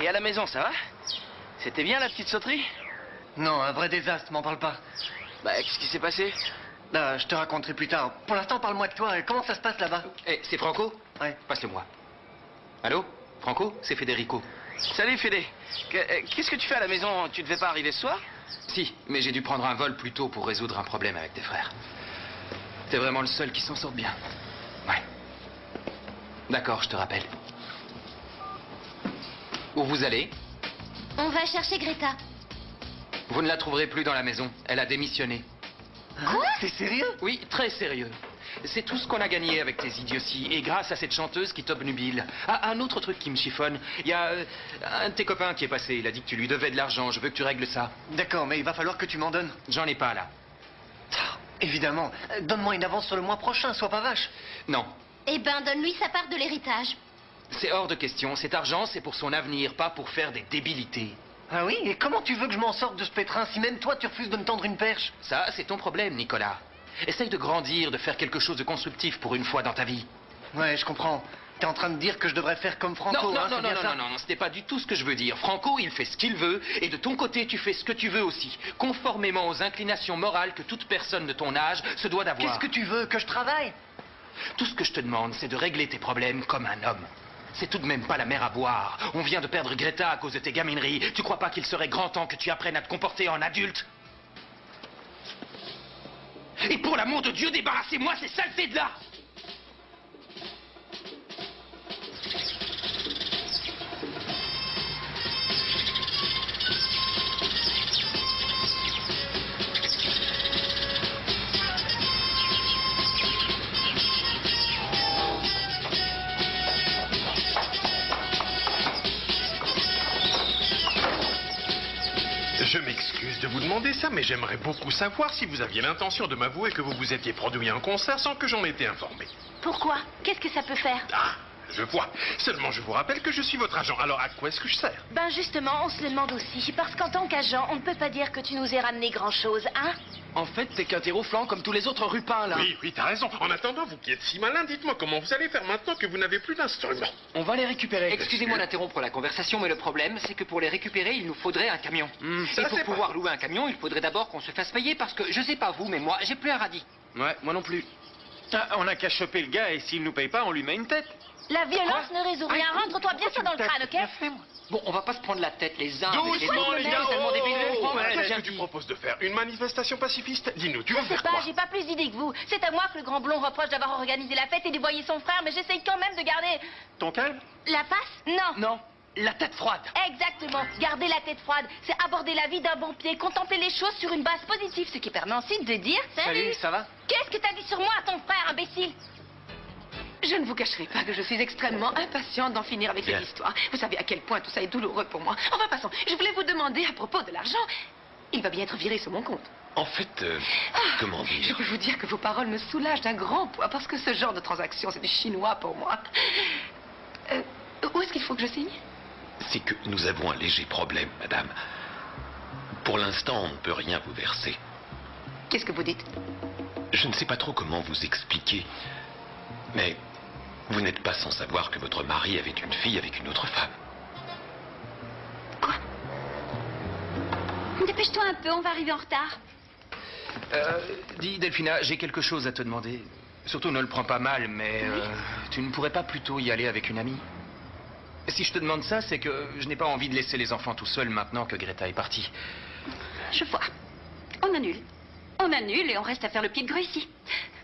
Et à la maison, ça va? C'était bien la petite sauterie? Non, un vrai désastre, m'en parle pas. Bah, qu'est-ce qui s'est passé? Je te raconterai plus tard. Pour l'instant, parle-moi de toi. Comment ça se passe là-bas? Eh, c'est Franco? Ouais. Passe-le-moi. Allô? Franco? C'est Federico. Salut Fédé. Qu'est-ce que tu fais à la maison? Tu devais pas arriver ce soir? Si, mais j'ai dû prendre un vol plus tôt pour résoudre un problème avec tes frères. T'es vraiment le seul qui s'en sort bien. Ouais. D'accord, je te rappelle. Où vous allez? On va chercher Greta. Vous ne la trouverez plus dans la maison. Elle a démissionné. Quoi? T'es sérieux? Oui, très sérieux. C'est tout ce qu'on a gagné avec tes idioties. Et grâce à cette chanteuse qui t'obnubile. Ah, un autre truc qui me chiffonne. Il y a un de tes copains qui est passé. Il a dit que tu lui devais de l'argent. Je veux que tu règles ça. D'accord, mais il va falloir que tu m'en donnes. J'en ai pas, là. Évidemment. Donne-moi une avance sur le mois prochain, sois pas vache. Non. Eh ben, donne-lui sa part de l'héritage. C'est hors de question. Cet argent, c'est pour son avenir, pas pour faire des débilités. Ah oui? Et comment tu veux que je m'en sorte de ce pétrin si même toi tu refuses de me tendre une perche? Ça, c'est ton problème, Nicolas. Essaye de grandir, de faire quelque chose de constructif pour une fois dans ta vie. Ouais, je comprends. T'es en train de dire que je devrais faire comme Franco, Non, hein, c'est bien ça? non, c'était pas du tout ce que je veux dire. Franco, il fait ce qu'il veut, et de ton côté, tu fais ce que tu veux aussi, conformément aux inclinations morales que toute personne de ton âge se doit d'avoir. Qu'est-ce que tu veux? Que je travaille? Tout ce que je te demande, c'est de régler tes problèmes comme un homme. C'est tout de même pas la mer à boire. On vient de perdre Greta à cause de tes gamineries. Tu crois pas qu'il serait grand temps que tu apprennes à te comporter en adulte? Et pour l'amour de Dieu, débarrassez-moi ces saletés de là! Je m'excuse de vous demander ça, mais j'aimerais beaucoup savoir si vous aviez l'intention de m'avouer que vous vous étiez produit un concert sans que j'en étais informé. Pourquoi? Qu'est-ce que ça peut faire? Ah, je vois. Seulement, je vous rappelle que je suis votre agent. Alors, à quoi est-ce que je sers? Ben justement, on se le demande aussi. Parce qu'en tant qu'agent, on ne peut pas dire que tu nous aies ramené grand-chose, hein? En fait, t'es qu'un terreau-flanc comme tous les autres rupins, là. Oui, t'as raison. En attendant, vous qui êtes si malin, dites-moi comment vous allez faire maintenant que vous n'avez plus d'instruments. On va les récupérer. Excusez-moi d'interrompre la conversation, mais le problème, c'est que pour les récupérer, il nous faudrait un camion. Ça, Et pour c'est pouvoir pas- louer un camion, il faudrait d'abord qu'on se fasse payer parce que, je sais pas vous, mais moi, j'ai plus un radis. Ouais, moi non plus. Ah, on n'a qu'à choper le gars et s'il nous paye pas, on lui met une tête. La violence ne résout rien. Rentre-toi bien ça dans le crâne, ok? Bon, on va pas se prendre la tête les uns avec les Doucement, autres. les gars. C'est tellement débile. Qu'est-ce que tu proposes de faire? Une manifestation pacifiste? Dis-nous, tu veux faire Bah, quoi? j'ai pas plus d'idées que vous. C'est à moi que le grand blond reproche d'avoir organisé la fête et dévoyé son frère, mais j'essaye quand même de garder... Ton calme? La face? Non. Non, la tête froide. Exactement. Garder la tête froide, c'est aborder la vie d'un bon pied, contempler les choses sur une base positive, ce qui permet ensuite de dire... Salut, ça va? Qu'est-ce que t'as dit sur moi à ton frère, imbécile? Je ne vous cacherai pas que je suis extrêmement impatiente d'en finir avec cette histoire. Vous savez à quel point tout ça est douloureux pour moi. Enfin, passons. Je voulais vous demander à propos de l'argent. Il va bien être viré sur mon compte. En fait, comment Je dire? peux vous dire que vos paroles me soulagent d'un grand poids parce que ce genre de transaction, c'est du chinois pour moi. Où est-ce qu'il faut que je signe? C'est que nous avons un léger problème, madame. Pour l'instant, on ne peut rien vous verser. Qu'est-ce que vous dites? Je ne sais pas trop comment vous expliquer. Mais vous n'êtes pas sans savoir que votre mari avait une fille avec une autre femme. Dépêche-toi un peu, on va arriver en retard. Dis, Delphina, j'ai quelque chose à te demander. Surtout, ne le prends pas mal, mais tu ne pourrais pas plutôt y aller avec une amie? Si je te demande ça, c'est que je n'ai pas envie de laisser les enfants tout seuls maintenant que Greta est partie. Je vois. On annule. On annule et on reste à faire le pied de grue ici.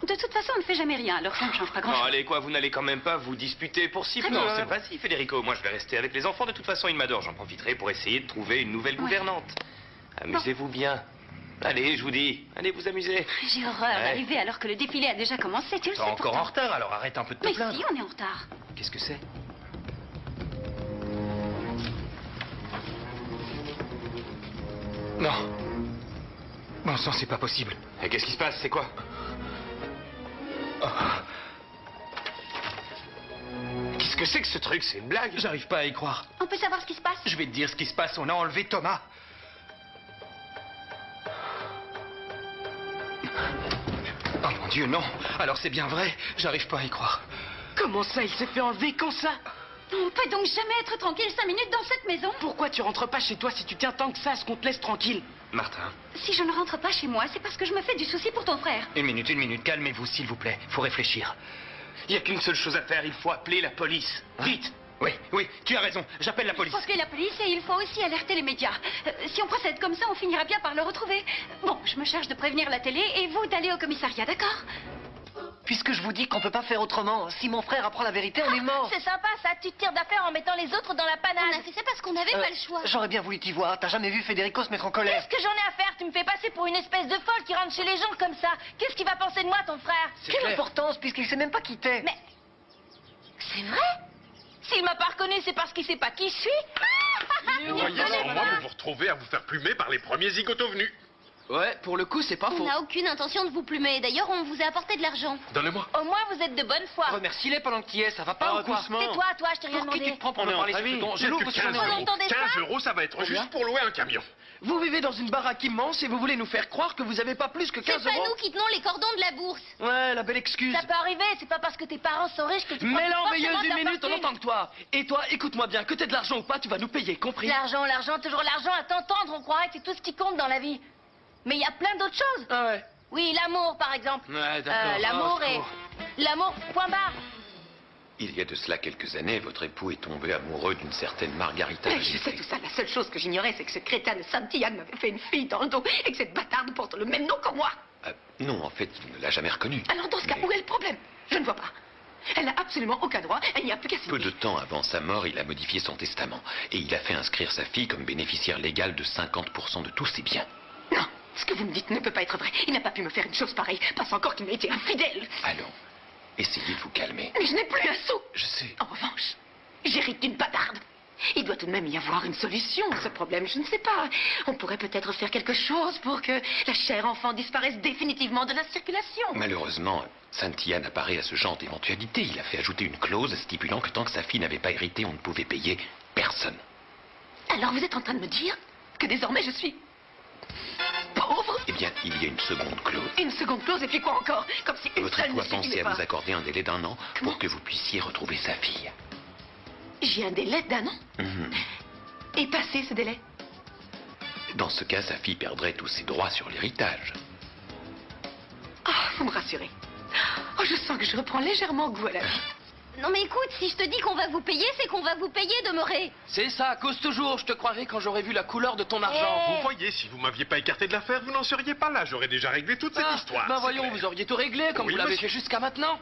De toute façon, on ne fait jamais rien, alors ça ne changera grand Non, chose. allez, quoi, vous n'allez quand même pas vous disputer pour si peu. Très Non, bien. c'est pas-y, Federico. Moi, je vais rester avec les enfants. De toute façon, ils m'adorent. J'en profiterai pour essayer de trouver une nouvelle gouvernante. Amusez-vous bien. Allez, je vous dis. Allez vous amuser. J'ai horreur Ouais. d'arriver alors que le défilé a déjà commencé, tu le T'es sais encore en pourtant. retard, alors arrête un peu de te Mais plaindre. si, on est en retard. Qu'est-ce que c'est? Non. Bon sang, c'est pas possible. Et qu'est-ce qui se passe? C'est quoi? Qu'est-ce que c'est que ce truc? C'est une blague? J'arrive pas à y croire. On peut savoir ce qui se passe? Je vais te dire ce qui se passe. On a enlevé Thomas. Oh mon Dieu, non. Alors c'est bien vrai. J'arrive pas à y croire. Comment ça, il s'est fait enlever quand ça? On peut donc jamais être tranquille 5 minutes dans cette maison? Pourquoi tu rentres pas chez toi si tu tiens tant que ça à ce qu'on te laisse tranquille? Martin. Si je ne rentre pas chez moi, c'est parce que je me fais du souci pour ton frère. Une minute. Calmez-vous, s'il vous plaît. Faut réfléchir. Il n'y a qu'une seule chose à faire. Il faut appeler la police. Vite. Oui, tu as raison. J'appelle la Il police. faut appeler la police et il faut aussi alerter les médias. Si on procède comme ça, on finira bien par le retrouver. Bon, je me charge de prévenir la télé et vous d'aller au commissariat, d'accord? Puisque je vous dis qu'on peut pas faire autrement, si mon frère apprend la vérité, on est mort. C'est sympa ça, tu te tires d'affaire en mettant les autres dans la panade. On a fait ça parce qu'on n'avait pas le choix. J'aurais bien voulu t'y voir. T'as jamais vu Federico se mettre en colère? Qu'est-ce que j'en ai à faire? Tu me fais passer pour une espèce de folle qui rentre chez les gens comme ça. Qu'est-ce qu'il va penser de moi, ton frère? Quelle importance, puisqu'il sait même pas qui t'es. Mais... C'est vrai? S'il m'a pas reconnu, c'est parce qu'il sait pas qui je suis. Voyez, sans moi, vous vous retrouvez à vous faire plumer par les premiers zigotos venus. Ouais, pour le coup, c'est pas On faux. n'a aucune intention de vous plumer. D'ailleurs, on vous a apporté de l'argent. Donnez-moi. Au moins, vous êtes de bonne foi. Remercie-les pendant que t'y es, ça va pas ou quoi? Tais-toi, toi, je t'ai rien Pour qui tu demandé. te prends pour On me est en parler famille. ce J'ai loupe que sur 15 le Vous euros. l'entendez ça 15 euros, ça va être juste pour louer un camion. Vous vivez dans une baraque immense et vous voulez nous faire croire que vous avez pas plus que C'est 15 pas euros? nous qui tenons les cordons de la bourse. Ouais, la belle excuse. Ça peut arriver, c'est pas parce que tes parents sont riches que tu Mais là, profites en veilleuse forcément de une leur minute, on fortune. entend que toi. Et toi, écoute-moi bien, que t'aies de l'argent ou pas, tu vas nous payer, compris? L'argent, toujours l'argent. À t'entendre, on croirait que c'est tout ce qui compte dans la vie. Mais il y a plein d'autres choses. Ah ouais. Oui, l'amour, par exemple. Ouais, d'accord. L'amour Oh, et... L'amour, point barre. Il y a de cela quelques années, votre époux est tombé amoureux d'une certaine Margarita. Mais je sais tout ça. La seule chose que j'ignorais, c'est que ce crétin de Santillane m'avait fait une fille dans le dos et que cette bâtarde porte le même nom que moi. Non, en fait, il ne l'a jamais reconnue. Alors dans ce cas, où est le problème? Je ne vois pas. Elle n'a absolument aucun droit, elle n'y a plus qu'à Peu signer. de temps avant sa mort, il a modifié son testament. Et il a fait inscrire sa fille comme bénéficiaire légale de 50% de tous ses biens. Non, ce que vous me dites ne peut pas être vrai. Il n'a pas pu me faire une chose pareille. Passe encore qu'il m'a été infidèle. Allons, essayez de vous calmer. Mais je n'ai plus un sou. Je sais. En revanche, j'hérite d'une bâtarde. Il doit tout de même y avoir une solution à ce problème, je ne sais pas. On pourrait peut-être faire quelque chose pour que la chère enfant disparaisse définitivement de la circulation. Malheureusement, Santillane apparaît à ce genre d'éventualité. Il a fait ajouter une clause stipulant que tant que sa fille n'avait pas hérité, on ne pouvait payer personne. Alors vous êtes en train de me dire que désormais je suis pauvre? Eh bien, il y a une seconde clause. Une seconde clause et puis quoi encore? Comme si une Votre seule époux ne a pensé suffisait à pas. vous accorder un délai d'1 an pour que vous puissiez retrouver sa fille. J'ai un délai d'1 an? Mhm. Et passé ce délai? Dans ce cas, sa fille perdrait tous ses droits sur l'héritage. Ah, vous me rassurez. Oh, je sens que je reprends légèrement goût à la vie. Non mais écoute, si je te dis qu'on va vous payer, c'est qu'on va vous payer, demeurez. C'est ça, cause toujours, je te croirai quand j'aurai vu la couleur de ton argent. Vous voyez, si vous m'aviez pas écarté de l'affaire, vous n'en seriez pas là. J'aurais déjà réglé toute cette histoire. Ben c'est voyons, clair. vous auriez tout réglé comme Oui, vous l'avez monsieur. fait jusqu'à maintenant.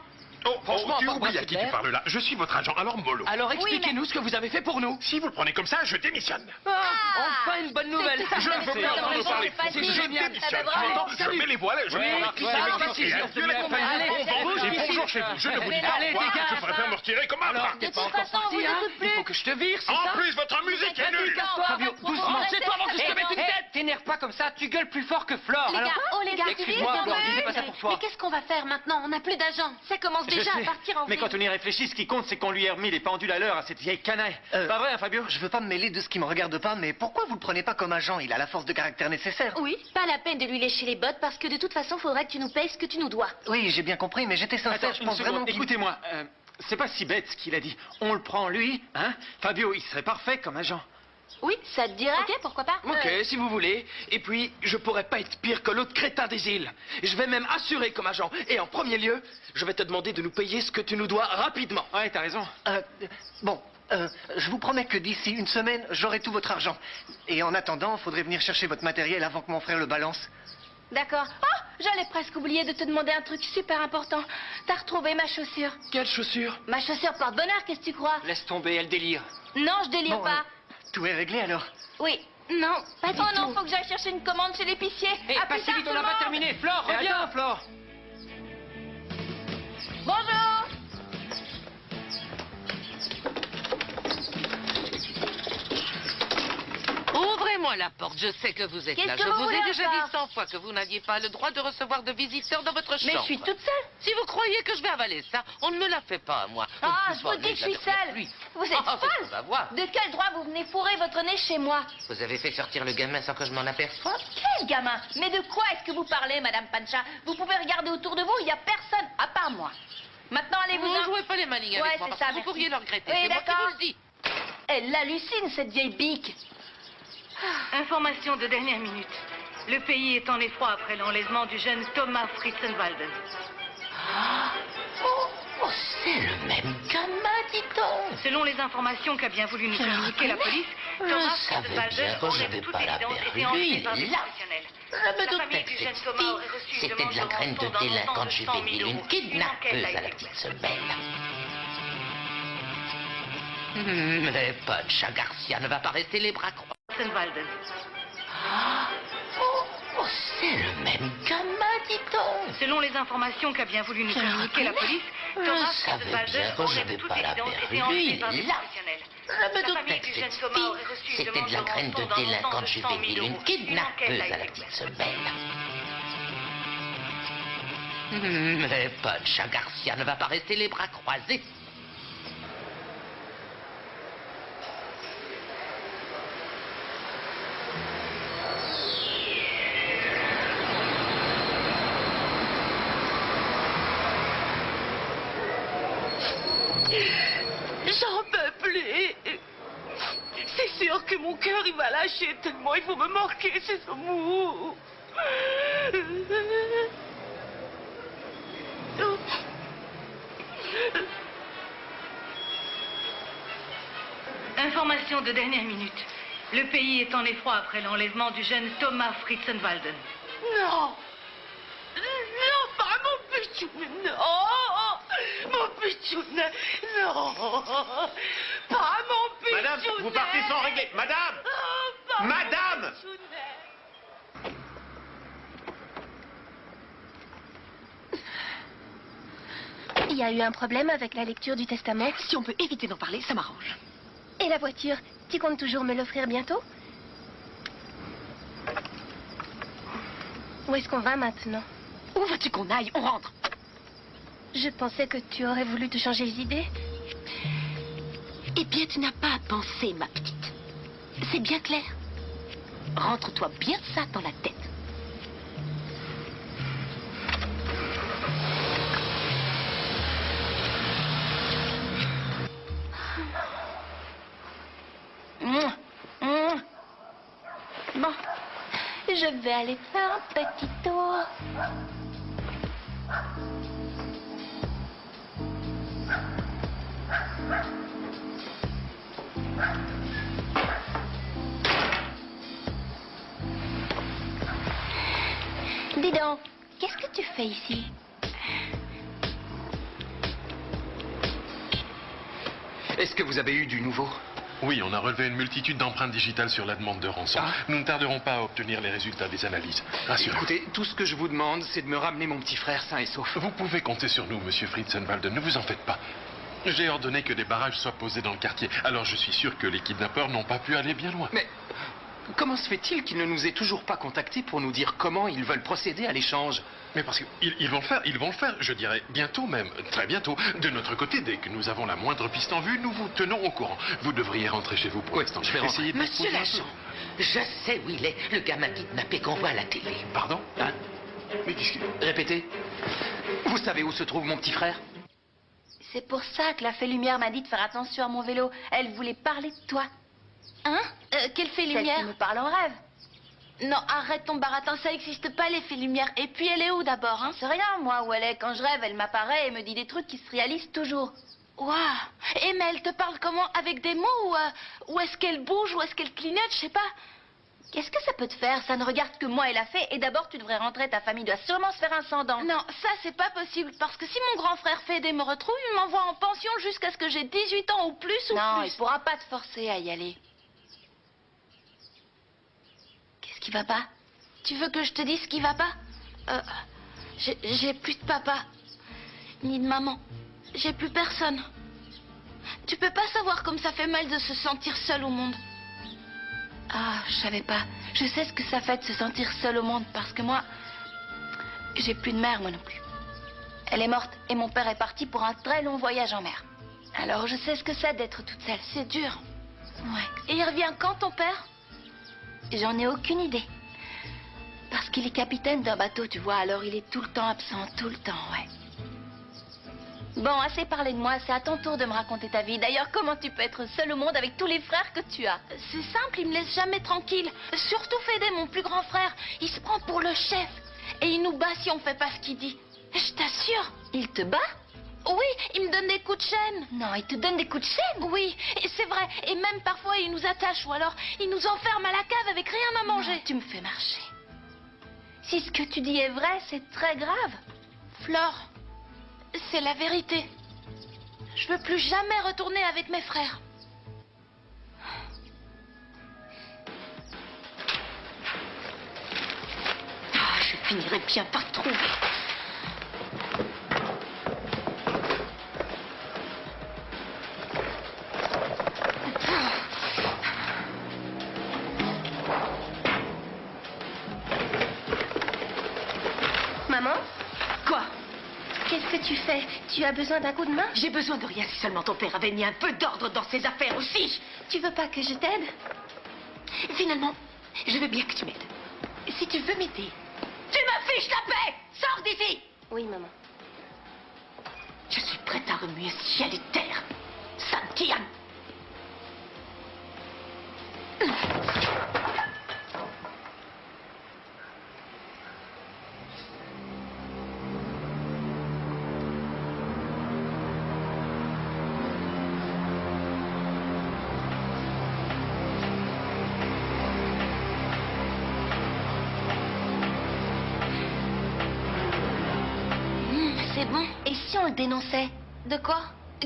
Franchement, tu à part oublies à brasser qui de tu l'air. parles là. Je suis votre agent, alors mollo. Alors expliquez-nous ce que vous avez fait pour nous. Si vous le prenez comme ça, je démissionne. Enfin une bonne nouvelle. Je ne veux plus entendre parler. C'est Je génial. démissionne. Ah ben bravo. Je mets les voiles, je Oui, prends la alors, clé, vas-y, et on adieu se la met à compagnie. faire. Allez, Bonjour bouge et d'ici. bonjour chez vous. Je ne vous dis pas Allez, au revoir. dégage. Je préfère me retirer comme un Alors, bras. t'es pas encore parti, hein? Il faut que je te vire, c'est En ça? plus, votre musique est nulle. Fabio, doucement, c'est toi avant que je te mette une tête. T'énerve pas comme ça, tu gueules plus fort que Flore. Les gars, oh les gars, Excuse-moi, Flore, je disais pas ça pour toi. Mais qu'est-ce qu'on va faire maintenant? On n'a plus d'argent. Ça commence Je déjà sais, à partir en mais vrille. quand on y réfléchit, ce qui compte, c'est qu'on lui ait remis les pendules à l'heure à cette vieille canaille. Pas vrai, hein, Fabio? Je veux pas me mêler de ce qui me regarde pas, mais pourquoi vous le prenez pas comme agent? Il a la force de caractère nécessaire. Oui, pas la peine de lui lécher les bottes parce que de toute façon, faudrait que tu nous payes ce que tu nous dois. Oui, j'ai bien compris, mais j'étais sincère, Attends, je une pense seconde, vraiment qu'il... écoutez-moi. C'est pas si bête ce qu'il a dit. On le prend, lui, hein? Fabio, il serait parfait comme agent. Oui, ça te dirait? Ok, pourquoi pas? Ok, si vous voulez. Et puis, je pourrais pas être pire que l'autre crétin des îles. Je vais même assurer comme agent. Et en premier lieu, je vais te demander de nous payer ce que tu nous dois rapidement. Ouais, t'as raison. Je vous promets que d'ici une semaine, j'aurai tout votre argent. Et en attendant, faudrait venir chercher votre matériel avant que mon frère le balance. D'accord. Oh, j'allais presque oublier de te demander un truc super important. T'as retrouvé ma chaussure. Quelle chaussure? Ma chaussure porte-bonheur, qu'est-ce que tu crois? Laisse tomber, elle délire. Non, je délire Bon, pas. Tout est réglé alors? Oui. Non, pas du tout. Oh non, faut que j'aille chercher une commande chez l'épicier. Hé, À pas plus si tard, vite, tout on le n'a pas monde. terminé. Flore, reviens, Flore. Bonjour. Ouvrez-moi la porte, je sais que vous êtes Qu'est-ce là. que Je vous vous ai voulez déjà encore dit 100 fois que vous n'aviez pas le droit de recevoir de visiteurs dans votre chambre. Mais je suis toute seule. Si vous croyez que je vais avaler ça, on ne me l'a fait pas à moi. Ah, je vous dis que je suis seule. Vous êtes Ah, c'est ce qu'on folle. va voir. De quel droit vous venez fourrer votre nez chez moi? Vous avez fait sortir le gamin sans que je m'en aperçoive? Quel gamin? Mais de quoi est-ce que vous parlez, Madame Pancha? Vous pouvez regarder autour de vous, il n'y a personne à part moi. Maintenant, allez-vous Vous en. ne jouez pas les malignes avec Ouais, moi, c'est parce ça, que vous merci. pourriez le regretter. Oui, C'est moi qui d'accord. vous le dis. Elle hallucine, cette vieille bique. Information de dernière minute. Le pays est en effroi après l'enlèvement du jeune Thomas Fritzenwalden. Oh, c'est le même gamin, dit-on. Selon les informations qu'a bien voulu nous communiquer la police, Thomas Fritzenwalder aurait de toute évidence été enlevé par des professionnels. Je me doutais que cette fille, c'était de la graine de délinquante juvénile, une kidnappeuse à la petite semelle. Mais Punch, Garcia ne va pas rester les bras croisés. Fritzenwalder. Oh, c'est le même gamin, dit-on. Selon les informations qu'a bien voulu nous communiquer la police, Thomas Fritzenwalder aurait de toute évidence été enlevé par des professionnels. Je me doutais que cette fille, c'était de la graine de délinquante juvénile, une kidnappeuse à la petite semelle. Mais Punch, Garcia ne va pas rester les bras croisés. J'en peux plus. C'est sûr que mon cœur il va lâcher tellement il faut me manquer ces amours. Information de dernière minute. Le pays est en effroi après l'enlèvement du jeune Thomas Fritzenwalder. Non. Non, pas mon pitchoun. Non. Mon pitchoun. Non. Pas mon pitchoun. Madame, vous partez sans régler. Madame. Madame. Il y a eu un problème avec la lecture du testament. Si on peut éviter d'en parler, ça m'arrange. Et la voiture, tu comptes toujours me l'offrir bientôt? Où est-ce qu'on va maintenant? Où veux-tu qu'on aille? On rentre. Je pensais que tu aurais voulu te changer les idées. Eh bien, tu n'as pas à penser, ma petite. C'est bien clair. Rentre-toi bien ça dans la tête. Bon, je vais aller faire un petit tour. Dis donc, qu'est-ce que tu fais ici? Est-ce que vous avez eu du nouveau? Oui, on a relevé une multitude d'empreintes digitales sur la demande de rançon. Ah. Nous ne tarderons pas à obtenir les résultats des analyses. Rassurez-vous. Écoutez, tout ce que je vous demande, c'est de me ramener mon petit frère sain et sauf. Vous pouvez compter sur nous, monsieur Fritzenwalder, ne vous en faites pas. J'ai ordonné que des barrages soient posés dans le quartier, alors je suis sûr que les kidnappeurs n'ont pas pu aller bien loin. Mais comment se fait-il qu'ils ne nous aient toujours pas contactés pour nous dire comment ils veulent procéder à l'échange? Mais parce qu'ils vont le faire, je dirais bientôt même, très bientôt. De notre côté, dès que nous avons la moindre piste en vue, nous vous tenons au courant. Vous devriez rentrer chez vous pour l'instant. Je vais rentrer. Essayez de Monsieur poser un l'agent, je sais où il est, le gamin kidnappé qu'on voit à la télé. Pardon? Hein? Mais qu'est-ce qu'il... Répétez. Vous savez où se trouve mon petit frère? C'est pour ça que la fée lumière m'a dit de faire attention à mon vélo. Elle voulait parler de toi. Hein? Quelle fée lumière? Celle qui me parle en rêve. Non, arrête ton baratin, ça n'existe pas les fées lumière. Et puis elle est où d'abord, hein? C'est rien, moi, où elle est. Quand je rêve, elle m'apparaît et me dit des trucs qui se réalisent toujours. Waouh! Et mais elle te parle comment? Avec des mots ou est-ce qu'elle bouge ou est-ce qu'elle clignote? Je sais pas. Qu'est-ce que ça peut te faire? Ça ne regarde que moi et la fée. Et d'abord, tu devrais rentrer, ta famille doit sûrement se faire un sang dents. Non, ça, c'est pas possible. Parce que si mon grand frère Fédé me retrouve, il m'envoie en pension jusqu'à ce que j'ai 18 ans ou plus ou non, plus. Non, il pourra pas te forcer à y aller. Qu'est-ce qui va pas? Tu veux que je te dise ce qui va pas? J'ai plus de papa. Ni de maman. J'ai plus personne. Tu peux pas savoir comme ça fait mal de se sentir seul au monde. Ah, je savais pas. Je sais ce que ça fait de se sentir seul au monde parce que moi, j'ai plus de mère, moi non plus. Elle est morte et mon père est parti pour un très long voyage en mer. Alors je sais ce que c'est d'être toute seule. C'est dur. Ouais. Et il revient quand, ton père? J'en ai aucune idée. Parce qu'il est capitaine d'un bateau, tu vois, alors il est tout le temps absent, tout le temps, ouais. Bon, assez parlé de moi, c'est à ton tour de me raconter ta vie. D'ailleurs, comment tu peux être seul au monde avec tous les frères que tu as? C'est simple, il me laisse jamais tranquille. Surtout Fédé, mon plus grand frère. Il se prend pour le chef. Et il nous bat si on fait pas ce qu'il dit. Je t'assure. Il te bat? Oui, il me donne des coups de chaîne. Non, il te donne des coups de chaîne? Oui, et c'est vrai. Et même parfois, il nous attache ou alors il nous enferme à la cave avec rien à manger. Non, tu me fais marcher. Si ce que tu dis est vrai, c'est très grave. Flore, c'est la vérité. Je veux plus jamais retourner avec mes frères. Ah, je finirai bien par te trouver. Maman? Quoi? Qu'est-ce que tu fais? Tu as besoin d'un coup de main? J'ai besoin de rien si seulement ton père avait mis un peu d'ordre dans ses affaires aussi. Tu veux pas que je t'aide? Finalement, je veux bien que tu m'aides. Si tu veux m'aider, tu me fiches la paix! Sors d'ici! Oui, maman. Je suis prête à remuer ciel et terre. Saint-Yann! C'est bon. Et si on le dénonçait? De quoi?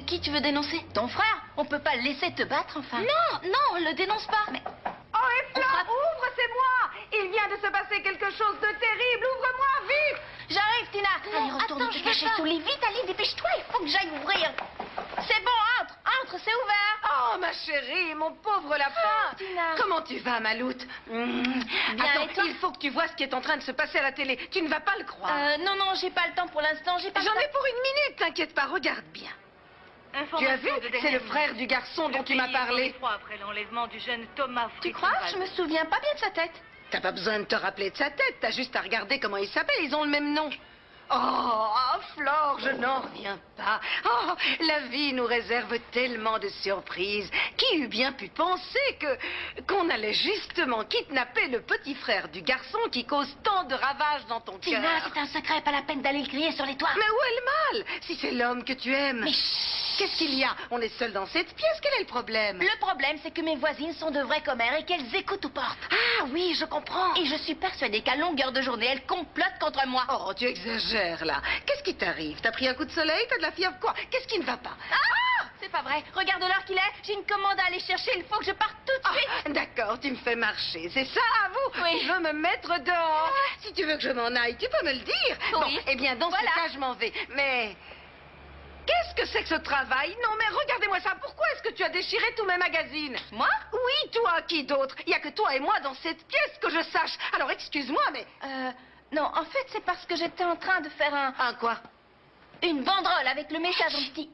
Qui tu veux dénoncer? Ton frère? On peut pas le laisser te battre, enfin. Non, non, le dénonce pas. Mais... Oh, et Flore, ouvre, c'est moi! Il vient de se passer quelque chose de terrible. Ouvre-moi, vite! J'arrive, Tina. Allez, retourne attends, te je vais cacher pas. sous les Vite, allez, dépêche-toi, il faut que j'aille ouvrir. C'est bon, entre, c'est ouvert. Oh, ma chérie, mon pauvre lapin! Tina. Comment tu vas, Maloute? Bien, Attends, et toi? il faut que tu vois ce qui est en train de se passer à la télé. Tu ne vas pas le croire. Non, j'ai pas le temps pour l'instant, j'ai pas le J'en temps. ai pour une minute, t'inquiète pas, regarde bien. Tu as vu? C'est le frère du garçon dont tu m'as parlé. Après l'enlèvement du jeune Thomas Tu crois? Je me souviens pas bien de sa tête. T'as pas besoin de te rappeler de sa tête, t'as juste à regarder comment il s'appelle, ils ont le même nom. Oh, Flore, je n'en reviens pas. Oh, la vie nous réserve tellement de surprises. Qui eût bien pu penser qu'on allait justement kidnapper le petit frère du garçon qui cause tant de ravages dans ton cœur? Tina, c'est un secret, pas la peine d'aller le crier sur les toits. Mais où est le mal? Si c'est l'homme que tu aimes. Mais qu'est-ce qu'il y a? On est seuls dans cette pièce, quel est le problème? Le problème, c'est que mes voisines sont de vraies commères et qu'elles écoutent aux portes. Ah oui, je comprends. Et je suis persuadée qu'à longueur de journée, elles complotent contre moi. Oh, tu exagères là. Qu'est-ce qui t'arrive? T'as pris un coup de soleil? T'as de la fièvre? Quoi? Qu'est-ce qui ne va pas? Ah! C'est pas vrai. Regarde l'heure qu'il est. J'ai une commande à aller chercher. Il faut que je parte tout de suite. D'accord, tu me fais marcher. C'est ça, à vous? Oui. Tu veux me mettre dehors? Si tu veux que je m'en aille, tu peux me le dire. Oui. Bon, eh bien, dans Voilà. ce cas, je m'en vais. Mais... qu'est-ce que c'est que ce travail? Non, mais regardez-moi ça. Pourquoi est-ce que tu as déchiré tous mes magazines? Moi? Oui, toi. Qui d'autre? Il n'y a que toi et moi dans cette pièce, que je sache. Alors, excuse-moi, mais... Non, en fait, c'est parce que j'étais en train de faire Un quoi? une banderole avec le message en petit.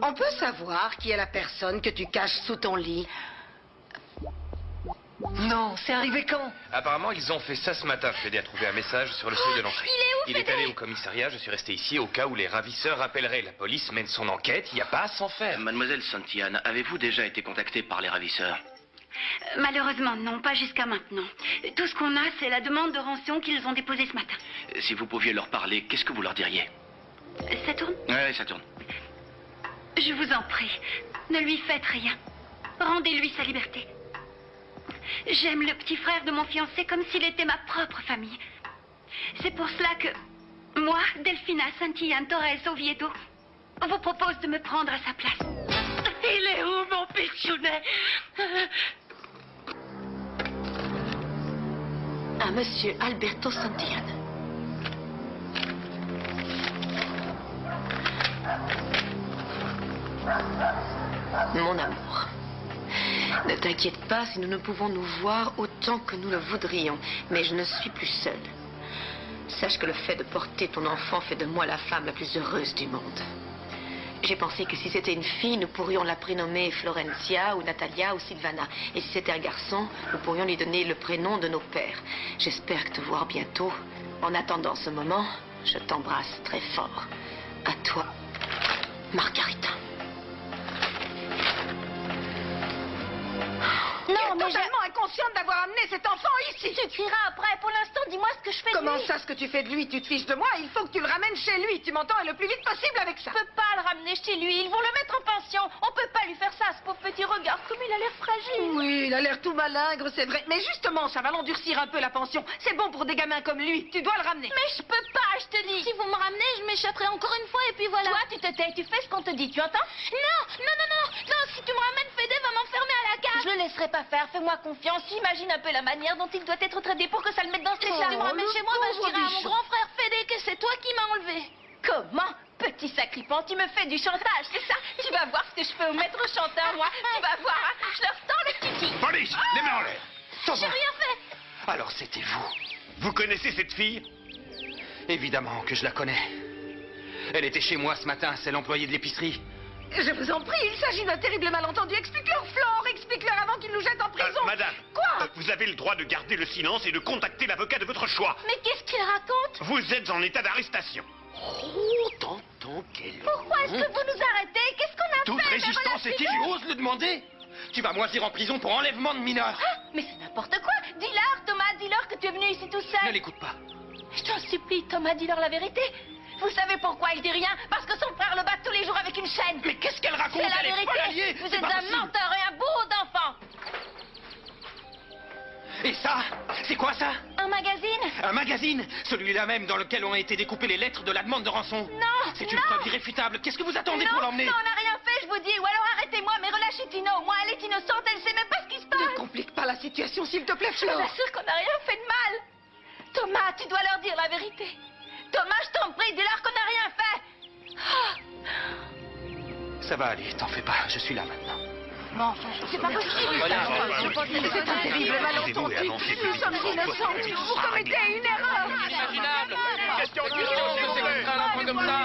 On peut savoir qui est la personne que tu caches sous ton lit? Non, c'est arrivé quand? Apparemment, ils ont fait ça ce matin. Freddy a trouvé un message sur le seuil de l'entrée. Il est où, est allé au commissariat, je suis resté ici au cas où les ravisseurs appelleraient. La police mène son enquête, il n'y a pas à s'en faire. Mademoiselle Saint-Yann, avez-vous déjà été contactée par les ravisseurs? Malheureusement, non, pas jusqu'à maintenant. Tout ce qu'on a, c'est la demande de rançon qu'ils ont déposée ce matin. Si vous pouviez leur parler, qu'est-ce que vous leur diriez? Ça tourne? Oui, ça tourne. Je vous en prie, ne lui faites rien. Rendez-lui sa liberté. J'aime le petit frère de mon fiancé comme s'il était ma propre famille. C'est pour cela que moi, Delphina Saint-Yann Torres Oviedo, vous propose de me prendre à sa place. Il est où, mon pitchounet? À monsieur Alberto Saint-Yann. Mon amour, ne t'inquiète pas si nous ne pouvons nous voir autant que nous le voudrions, mais je ne suis plus seule. Sache que le fait de porter ton enfant fait de moi la femme la plus heureuse du monde. J'ai pensé que si c'était une fille, nous pourrions la prénommer Florencia ou Natalia ou Silvana. Et si c'était un garçon, nous pourrions lui donner le prénom de nos pères. J'espère te voir bientôt. En attendant ce moment, je t'embrasse très fort. À toi, Margarita. Non, mais totalement consciente d'avoir amené cet enfant ici. Tu crieras après. Pour l'instant, dis-moi ce que je fais de Comment lui. ça, ce que tu fais de lui? Tu te fiches de moi? Il faut que tu le ramènes chez lui. Tu m'entends? Et le plus vite possible avec ça. Je peux pas le ramener chez lui. Ils vont le mettre en pension. On peut pas lui faire ça, ce pauvre petit. Regarde comme il a l'air fragile. Oui, il a l'air tout malingre, c'est vrai. Mais justement, ça va l'endurcir un peu la pension. C'est bon pour des gamins comme lui. Tu dois le ramener. Mais je peux pas, je te dis. Si vous me ramenez, je m'échapperai encore une fois et puis voilà. Toi, tu te tais, tu fais ce qu'on te dit, tu entends? Non, si tu me ramènes, Fédé va m'enfermer à la cage. Je le laisserai pas faire, fais-moi confiance. Imagine un peu la manière dont il doit être traité pour que ça le mette dans cet état. Si tu me ramènes chez moi, je dirai à mon grand frère Fédé que c'est toi qui m'as enlevé. Comment? Petit sacripant, tu me fais du chantage, c'est ça? Tu vas voir ce que je fais au maître chanteur, moi. Tu vas voir, hein? Je leur tends le kiki. Police, les mains en l'air. J'ai rien fait. Alors c'était vous. Vous connaissez cette fille? Évidemment que je la connais. Elle était chez moi ce matin, c'est l'employée de l'épicerie. Je vous en prie, il s'agit d'un terrible malentendu. Explique-leur, Flore, explique-leur avant qu'ils nous jettent en prison. Madame, Quoi? vous avez le droit de garder le silence et de contacter l'avocat de votre choix. Mais qu'est-ce qu'il raconte? Vous êtes en état d'arrestation. Oh, t'entends qu'elle... Pourquoi est-ce que vous nous arrêtez? Qu'est-ce qu'on a Toute fait? résistance est il ose le demander. Tu vas moisir en prison pour enlèvement de mineurs. Ah, mais c'est n'importe quoi. Dis-leur, Thomas, dis-leur que tu es venu ici tout seul. Ne l'écoute pas. Je t'en supplie, Thomas, dis-leur la vérité. Vous savez pourquoi il dit rien? Parce que son frère le bat tous les jours avec une chaîne. Mais qu'est-ce qu'elle raconte? C'est la Elle est folle vérité. alliée. Vous C'est êtes pas un possible. menteur et un bourreau d'enfant. Et ça? C'est quoi ça? Un magazine? Un magazine? Celui-là même dans lequel ont été découpées les lettres de la demande de rançon. Non. C'est une preuve irréfutable. Qu'est-ce que vous attendez pour l'emmener? Non, on n'a rien fait, je vous dis. Ou alors arrêtez-moi, mais relâchez Tino. Moi, elle est innocente, elle sait même pas ce qui se passe. Ne complique pas la situation, s'il te plaît, Je vous Flore. assure qu'on n'a rien fait de mal. Thomas, tu dois leur dire la vérité. Thomas, je t'en prie, dis-leur qu'on n'a rien fait. Ça va aller, t'en fais pas. Je suis là maintenant. Non, c'est pas possible. C'est un terrible malentendu. Nous sommes innocents. Vous commettez une erreur. Inimaginable. Question de Qu'est-ce que c'est qu'un enfant comme ça?